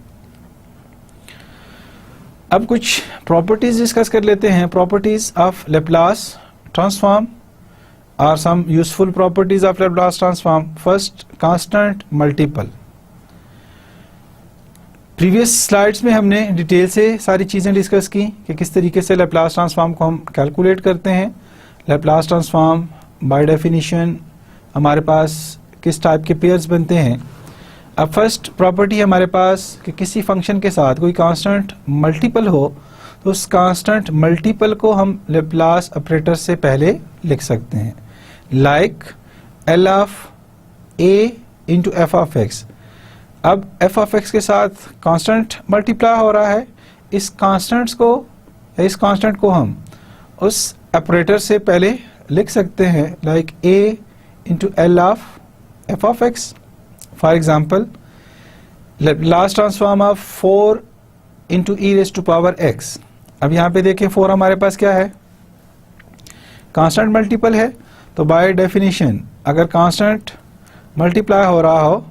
अब कुछ प्रॉपर्टीज डिस्कस कर लेते हैं। Properties of Laplace transform are some useful properties of Laplace transform. First, constant multiple. Previous slides में हमने डिटेल से सारी चीजें डिस्कस की कि किस तरीके से लैप्लास ट्रांसफॉर्म को हम कैलकुलेट करते हैं। लैप्लास ट्रांसफॉर्म बाय डेफिनेशन हमारे पास किस टाइप के पेयर्स बनते हैं। अब फर्स्ट प्रॉपर्टी हमारे पास कि किसी फंक्शन के साथ कोई कांस्टेंट मल्टीपल हो तो उस कांस्टेंट मल्टीपल को हम लैप्लास ऑपरेटर से पहले लिख सकते हैं, like L of A into f of x. अब एफ ऑफ एक्स के साथ कांस्टेंट मल्टीप्लाई हो रहा है, इस कांस्टेंट को हम उस ऑपरेटर से पहले लिख सकते हैं, like a into l of f of x. For example, Laplace transform of 4 into e raise to power x. अब यहाँ पे देखें 4 हमारे पास क्या है, कांस्टेंट मल्टीपल है। तो बाय डेफिनेशन अगर कांस्टेंट मल्टीप्लाई हो रहा हो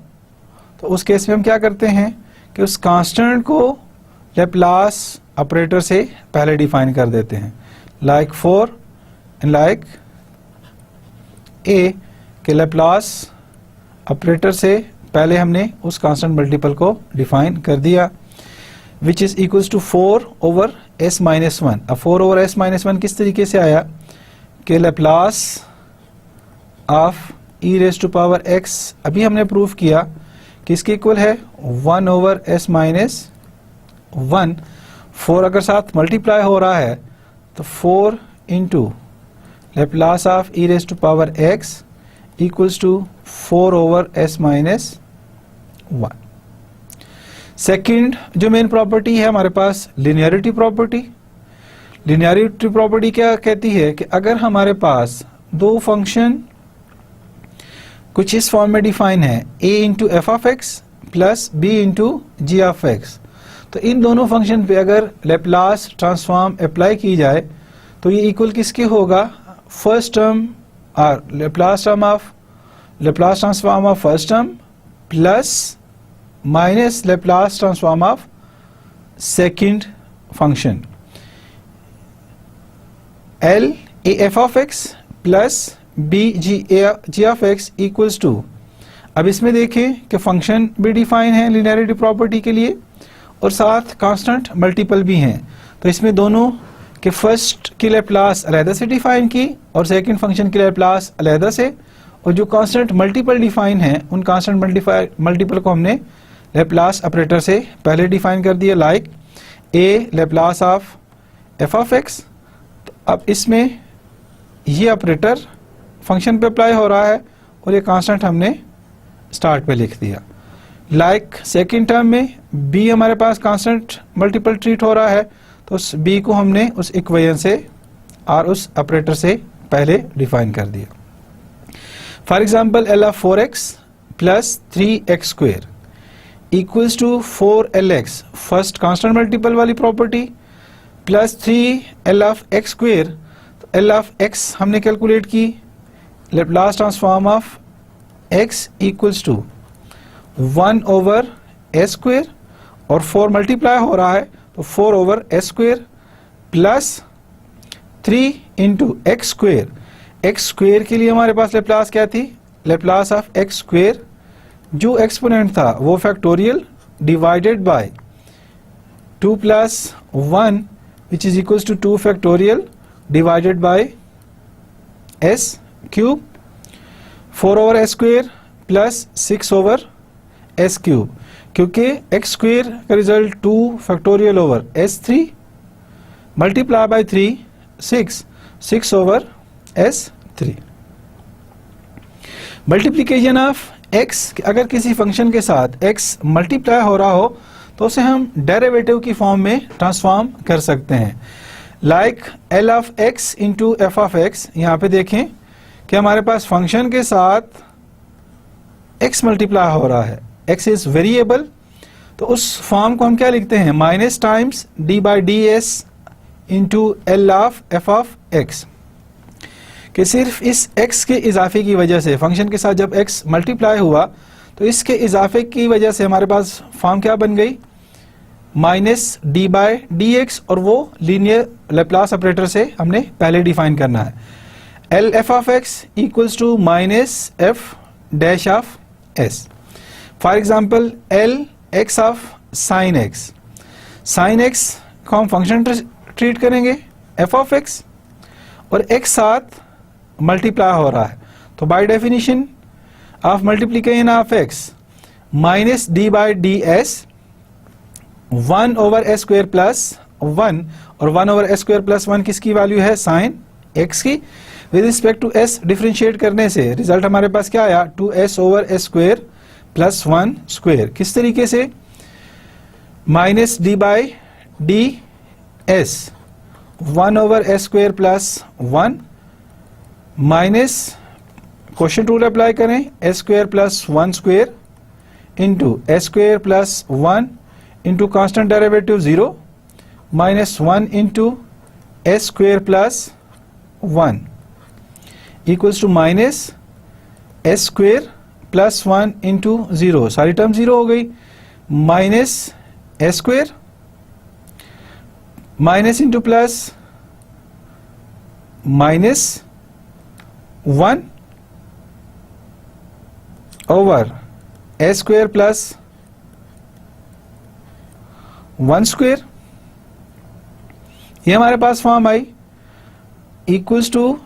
तो उस केस में हम क्या करते हैं कि उस कांस्टेंट को लैप्लास ऑपरेटर से पहले डिफाइन कर देते हैं, लाइक 4 एंड लाइक ए के लैप्लास ऑपरेटर से पहले हमने उस कांस्टेंट मल्टीपल को डिफाइन कर दिया, which is equals to 4 over s minus 1। अब 4 ओवर एस माइनस 1 किस तरीके से आया कि Laplace of e raise to power x, अभी हमने प्रूफ किया कि इसके इक्वल है 1 ओवर एस माइनस 1। 4 अगर साथ मल्टीप्लाई हो रहा है तो 4 into Laplace of e raise to power x equals to 4 over s minus 1। Second जो मेन प्रॉपर्टी है हमारे पास, लिनियरिटी प्रॉपर्टी। लिनियरिटी प्रॉपर्टी क्या कहती है कि अगर हमारे पास दो फंक्शन कुछ इस फॉर्म में डिफाइन है, a into f of x plus b into g of x, तो इन दोनों फंक्शन पे अगर लैप्लास ट्रांसफॉर्म अप्लाई की जाए तो ये इक्वल किसके होगा, फर्स्ट टर्म और Laplace transform of first term plus minus Laplace transform of second function, l a f of x plus b g of x equals to. अब इसमें देखें कि फंक्शन भी डिफाइन है लिनियरिटी प्रॉपर्टी के लिए और साथ कांस्टेंट मल्टीपल भी हैं, तो इसमें दोनों के फर्स्ट की लैप्लास अलहदा से डिफाइन की और सेकंड फंक्शन की लैप्लास अलहदा से, और जो कांस्टेंट मल्टीपल डिफाइन है उन कांस्टेंट मल्टीपल को हमने लैप्लास ऑपरेटर से पहले डिफाइन कर दिया, like a Laplace of f of x. तो अब इसमें ये ऑपरेटर फंक्शन पे अप्लाई हो रहा है और ये कांस्टेंट हमने स्टार्ट पे लिख दिया, लाइक सेकंड टर्म में b हमारे पास कांस्टेंट मल्टीपल ट्रीट हो रहा है तो उस b को हमने उस इक्वेशन से और उस ऑपरेटर से पहले डिफाइन कर दिया। For example L of 4x plus 3x square equals to 4lx, first constant multiple वाली property, plus 3l of x square. तो l ऑफ x हमने कैलकुलेट की, Laplace transform of x equals to 1 over s square और 4 multiply हो रहा है तो 4 over s square plus 3 into x square. X square के लिए हमारे पास लैप्लास क्या थी, लैप्लास ऑफ एक्स स्क्वेयर, जो एक्सपोनेंट था वो factorial divided by 2 plus 1 which is equals to 2 factorial divided by s cube, 4 over s square plus 6 over s cube, क्योंकि x स्क्वेयर का result 2 factorial over s3 multiply by 3 6/S3। Multiplication of x, अगर किसी function के साथ x multiply हो रहा हो तो उसे हम डेरिवेटिव की फॉर्म में ट्रांसफॉर्म कर सकते हैं। Like L of x into f of x। यहाँ पे देखें कि हमारे पास फंक्शन के साथ x मल्टीप्लाई हो रहा है, x इज वेरिएबल, तो उस फॉर्म को हम क्या लिखते हैं, minus times d by d S into l of f of x. कि सिर्फ इस x के इजाफे की वजह से, फंक्शन के साथ जब x मल्टीप्लाई हुआ तो इसके इजाफे की वजह से हमारे पास फॉर्म क्या बन गई, minus d by D x, और वो लीनियर लैप्लास ऑपरेटर से हमने पहले डिफाइन करना है। L f of x equals to minus f dash of s. For example l x of sine x, sine x को हम फंक्शन ट्रीट करेंगे एफ ऑफ एक्स, और एक्स साथ मल्टीप्लाई हो रहा है, तो by definition of multiplication of x minus d by d s 1 over s square plus 1, और 1 ओवर एस स्क्वेयर प्लस 1 किसकी वैल्यू है, साइन एक्स की। With respect to s differentiate करने से रिजल्ट हमारे पास क्या आया, 2s over s square plus 1 square. किस तरीके से, minus d by d s 1 over s square plus 1 minus quotient rule apply करें, s square plus 1 square into s square plus 1 into constant derivative 0 minus 1 into s square plus 1 equals to minus s square plus 1 into 0, सारी term 0 हो गई, minus s square minus into plus minus 1 over s square plus 1 square. ये हमारे पास form आई, equals to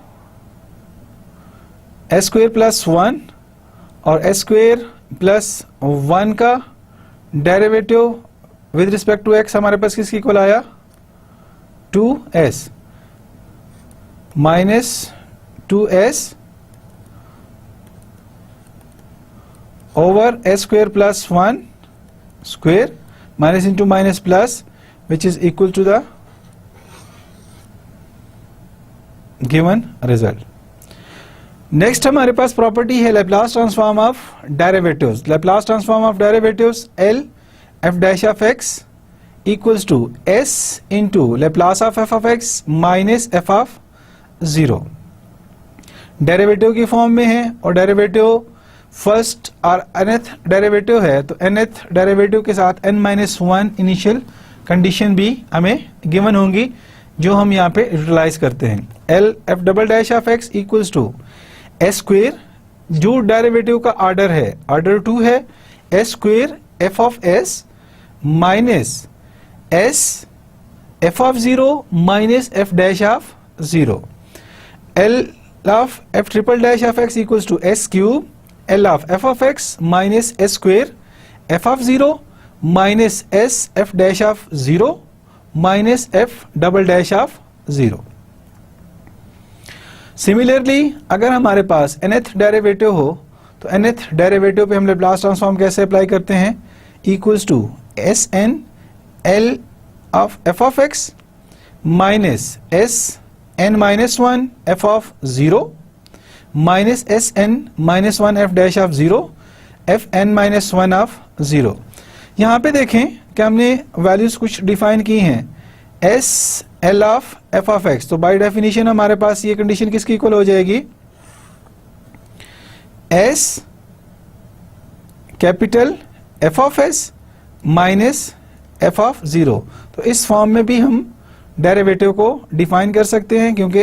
s square plus 1 और s square plus 1 का derivative with respect to x हमारे पास किसकी इक्वल आया, 2s minus 2s over s square plus 1 square minus into minus plus which is equal to the given result. Next हमारे पास property है Laplace transform of derivatives. Laplace transform of derivatives l f dash of x equals to s into Laplace of f of x minus f of 0। Derivative की form में है और derivative first और nth derivative है, तो nth derivative के साथ n-1 initial condition भी हमें गिवन होंगी जो हम यहाँ पे यूटिलाइज करते हैं। L f double dash of x equals to s square, जो डेरिवेटिव का ऑर्डर है ऑर्डर 2 है, s square f of s minus s f of 0 minus f dash of 0। L of f triple dash of x equals to s cube l of f of x minus s square f of 0 minus s f dash of 0 minus f double dash of 0। Similarly अगर हमारे पास nth derivative हो तो nth derivative पे हम Laplace transform कैसे apply करते हैं, equals to s n l of f of x minus s n minus 1 f of 0 minus s n minus 1 f dash of 0 f n minus 1 of 0। यहाँ पे देखें कि हमने वैल्यूज कुछ डिफाइन की हैं, S L of f of x, तो by definition हमारे पास ये कंडीशन किसकी इक्वल हो जाएगी, S capital f of s minus f of 0। तो इस फॉर्म में भी हम डेरिवेटिव को डिफाइन कर सकते हैं क्योंकि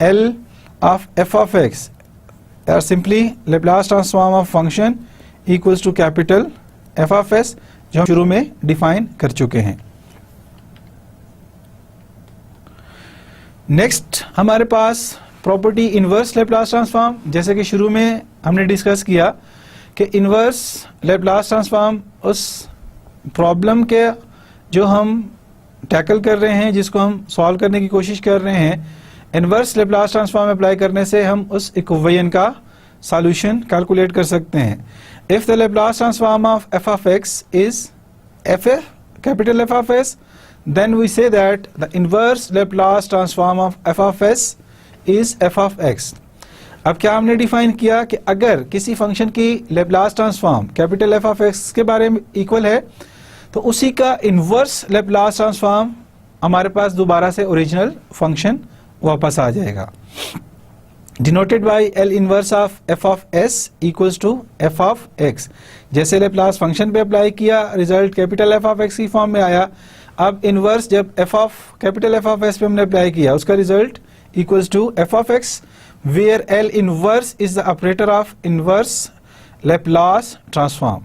l of f of x are simply Laplace transform of function equals to capital f of s, जो हम शुरू में डिफाइन कर चुके हैं। नेक्स्ट हमारे पास प्रॉपर्टी इनवर्स लैप्लास ट्रांसफॉर्म, जैसे कि शुरू में हमने डिस्कस किया कि इनवर्स लैप्लास ट्रांसफॉर्म उस प्रॉब्लम के जो हम टैकल कर रहे हैं, जिसको हम सॉल्व करने की कोशिश कर रहे हैं, इनवर्स लेप्लास ट्रांसफॉर्म अप्लाई करने से हम उस इक्वेशन का सॉल्यूशन कैलकुलेट कर सकते हैं. If the Laplace transform of f of x is f capital F of s, then we say that the inverse Laplace transform of f of s is f of x. अब क्या हमने define किया कि अगर किसी function की Laplace transform capital F of x के बारे में इक्वल है तो उसी का इनवर्स लेप्लास ट्रांसफॉर्म हमारे पास दोबारा से ओरिजिनल फंक्शन वापस आ जाएगा. Denoted by L inverse of f of s equals to f of x. जैसे लेप्लास फंक्शन पे अप्लाई किया, result capital F of x की फॉर्म में आया. अब इनवर्स जब f of capital F of s पे हमने अप्लाई किया, उसका result equals to f of x, where L inverse is the operator of inverse Laplace transform.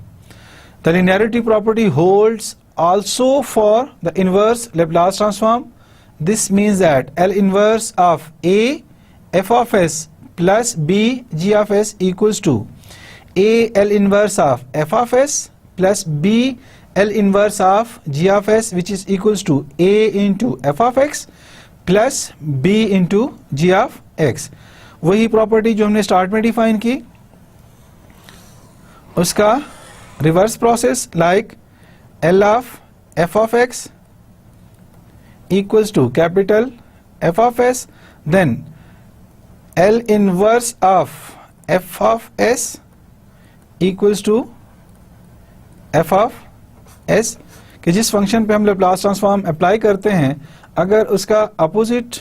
The linearity property holds also for the inverse Laplace transform. This means that L inverse of a f of s plus b g of s equals to a L inverse of f of s plus b L inverse of g of s, which is equals to a into f of x plus b into g of x. वही property जो हमने start में define की, उसका reverse process like L of f of x equals to capital F of s, then L inverse of f of s equals to f of s, कि जिस function पे हम लेप्लास ट्रांसफॉर्म अप्लाई करते हैं, अगर उसका अपोजिट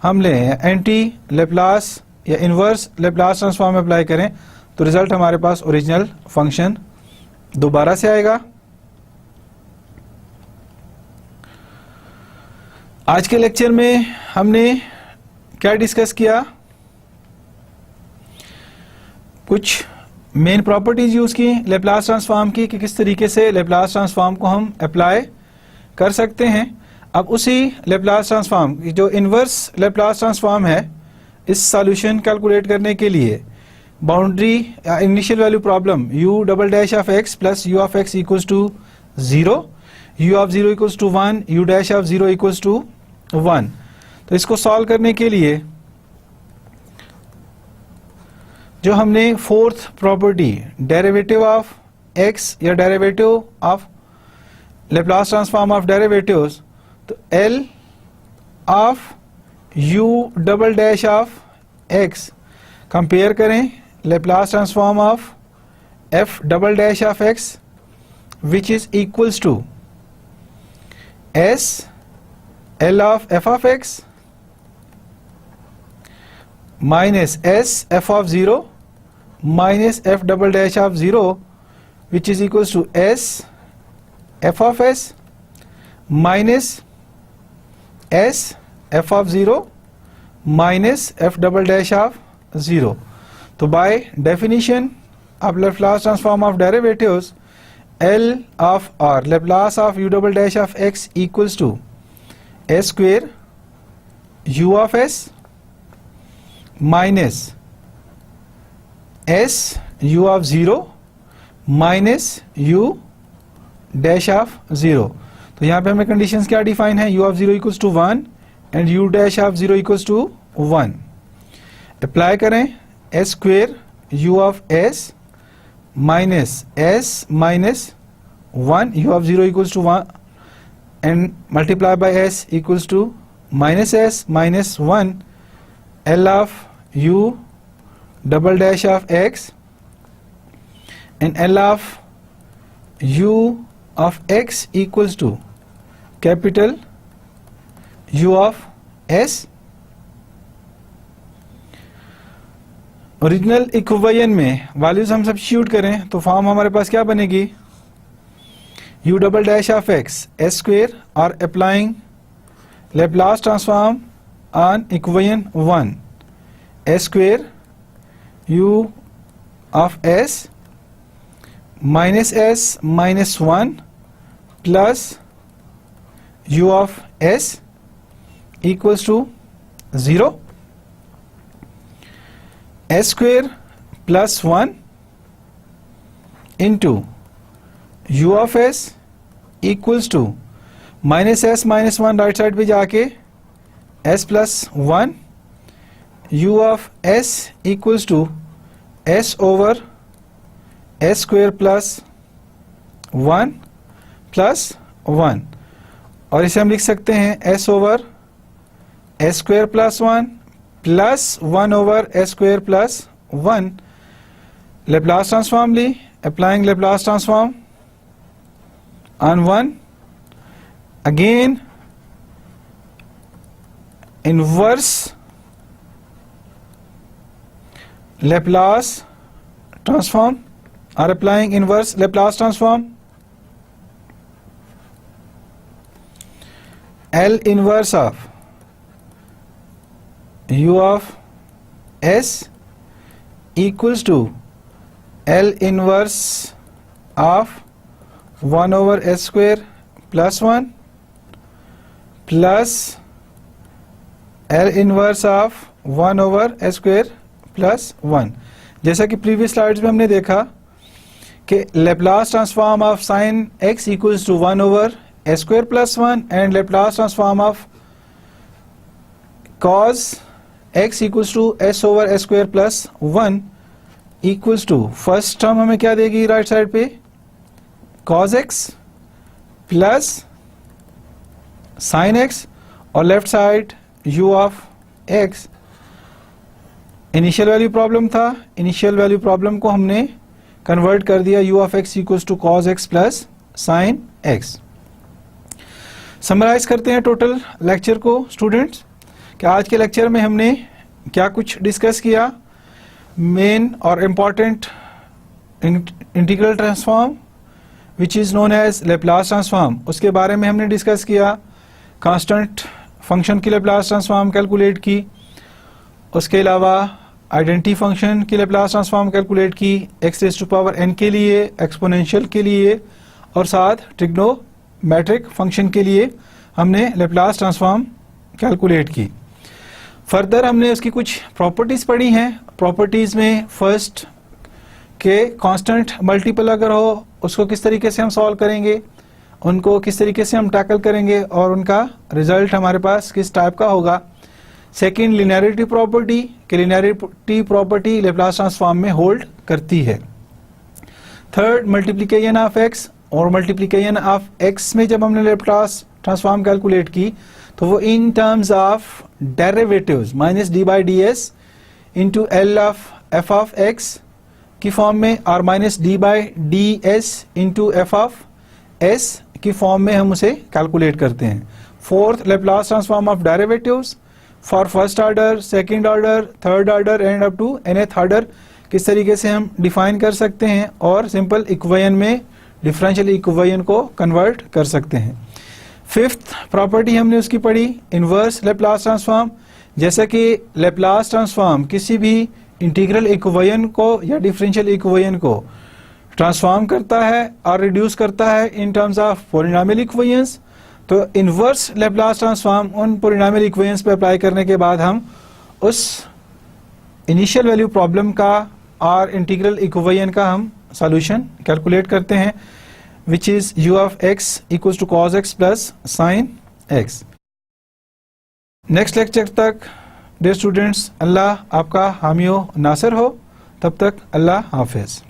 हम लें, एंटी लेप्लास या इनवर्स लेप्लास ट्रांसफॉर्म अप्लाई करें, तो रिजल्ट हमारे पास ओरिजिनल फंक्शन दोबारा से आएगा. आज के लेक्चर में हमने क्या डिस्कस किया? कुछ मेन प्रॉपर्टीज यूज की लेप्लास ट्रांसफॉर्म की कि किस तरीके से लेप्लास ट्रांसफॉर्म को हम अप्लाई कर सकते हैं. अब उसी लेप्लास ट्रांसफॉर्म जो इनवर्स लेप्लास ट्रांसफॉर्म है, इस सॉल्यूशन कैलकुलेट करने के लिए boundary initial value problem u double dash of x plus u of x equals to 0, u of 0 equals to 1, u dash of 0 equals to 1. तो इसको solve करने के लिए जो हमने fourth property derivative of x या derivative of Laplace transform of derivatives, तो L of u double dash of x compare करें Laplace transform of f double dash of x, which is equals to s L of f of x minus s f of 0 minus f double dash of 0, which is equals to s f of s minus s f of 0 minus f double dash of 0. तो by definition of Laplace transform of derivatives, L of r Laplace of u double dash of x equals to s square u of s minus s u of 0 minus u dash of 0. तो यहाँ पे हमें conditions क्या define है? u of 0 equals to 1 and u dash of 0 equals to 1. Apply करें s square u of s minus s minus 1, u of 0 equals to 1 and multiply by s equals to minus s minus 1, L of u double dash of x and L of u of x equals to capital u of s. Original equation में values हम substitute करें तो form हमारे पास क्या बनेगी? u double dash of x s square, और applying Laplace transform on equation 1, s square u of s minus s minus 1 plus u of s equals to 0, s square plus 1 into u of s equals to minus s minus 1 right side पे जाके s plus 1, u of s equals to s over s square plus 1 plus 1, और इसे हम लिख सकते हैं s over s square plus 1 plus 1 over s square plus 1. Laplace transform Lee, applying Laplace transform on 1, again inverse Laplace transform, or applying inverse Laplace transform, L inverse of u of s equals to L inverse of 1 over s square plus 1 plus L inverse of 1 over s square plus 1. जैसा कि previous slides में हमने देखा कि Laplace transform of sin x equals to 1 over s square plus 1 and Laplace transform of cos x equals to s over s square plus 1 equals to, first term हमें क्या देगी right side पे, cos x plus sin x, और left side u of x. Initial value problem था, initial value problem को हमने convert कर दिया u of x equals to cos x plus sin x. Summarise करते हैं टोटल लेक्चर को स्टूडेंट्स, कि आज के लेक्चर में हमने क्या कुछ डिस्कस किया. मेन और important integral transform which is known as Laplace transform, उसके बारे में हमने डिस्कस किया. कांस्टेंट फंक्शन की लेप्लास ट्रांसफॉर्म कैलकुलेट की, उसके अलावा आइडेंटिटी फंक्शन की लेप्लास ट्रांसफॉर्म कैलकुलेट की, x raise to power n के लिए, एक्सपोनेंशियल के लिए, और साथ ट्रिग्नोमेट्रिक फंक्शन के लिए हमने लेप्लास ट्रांसफॉर्म कैलकुलेट की. फर्दर हमने उसकी कुछ प्रॉपर्टीज़ पढ़ी हैं. प्रॉपर्टीज़ में फर्स्ट के कांस्टेंट मल्टीपल अगर हो उसको किस तरीके से हम सॉल्व करेंगे, उनको किस तरीके से हम टैकल करेंगे और उनका रिजल्ट हमारे पास किस टाइप का होगा. सेकंड लिनियरिटी प्रॉपर्टी, कि लिनियरिटी प्रॉपर्टी लेप्लास ट्रांसफॉर्म में होल्ड करती है. थर्ड मल्टीप्लिकेशन ऑफ एक्स, और मल्टीप्लिकेशन ऑफ एक्स में जब हमने लेप्लास ट्रांसफॉर्म कैलकुलेट की तो वो इन terms of derivatives minus d by d S into l of f of x की फॉर्म में, और minus d by d S into f of S की फॉर्म में हम उसे कैलकुलेट करते हैं. Fourth Laplace transform of derivatives for first order, second order, third order and up to nth order किस तरीके से हम डिफाइन कर सकते हैं और सिंपल इक्वेशन में डिफरेंशियल इक्वेशन को कन्वर्ट कर सकते हैं. फिफ्थ प्रॉपर्टी हमने उसकी पढ़ी इनवर्स लेप्लास ट्रांसफॉर्म, जैसा कि लेप्लास ट्रांसफॉर्म किसी भी इंटीग्रल इक्वेशन को या डिफरेंशियल इक्वेशन को ट्रांसफॉर्म करता है और रिड्यूस करता है इन टर्म्स ऑफ पॉलिनोमियल इक्वेशंस. तो इनवर्स लेप्लास ट्रांसफॉर्म उन पॉलिनोमियल इक्वेशंस पे अप्लाई करने के बाद हम उस इनिशियल वैल्यू प्रॉब्लम का और इंटीग्रल इक्वेशन का हम सॉल्यूशन कैलकुलेट करते हैं, which is u of x equals to cos x plus sin x. Next lecture तक डियर स्टूडेंट्स अल्लाह आपका हामियो नासिर हो, तब तक अल्लाह हाफिज.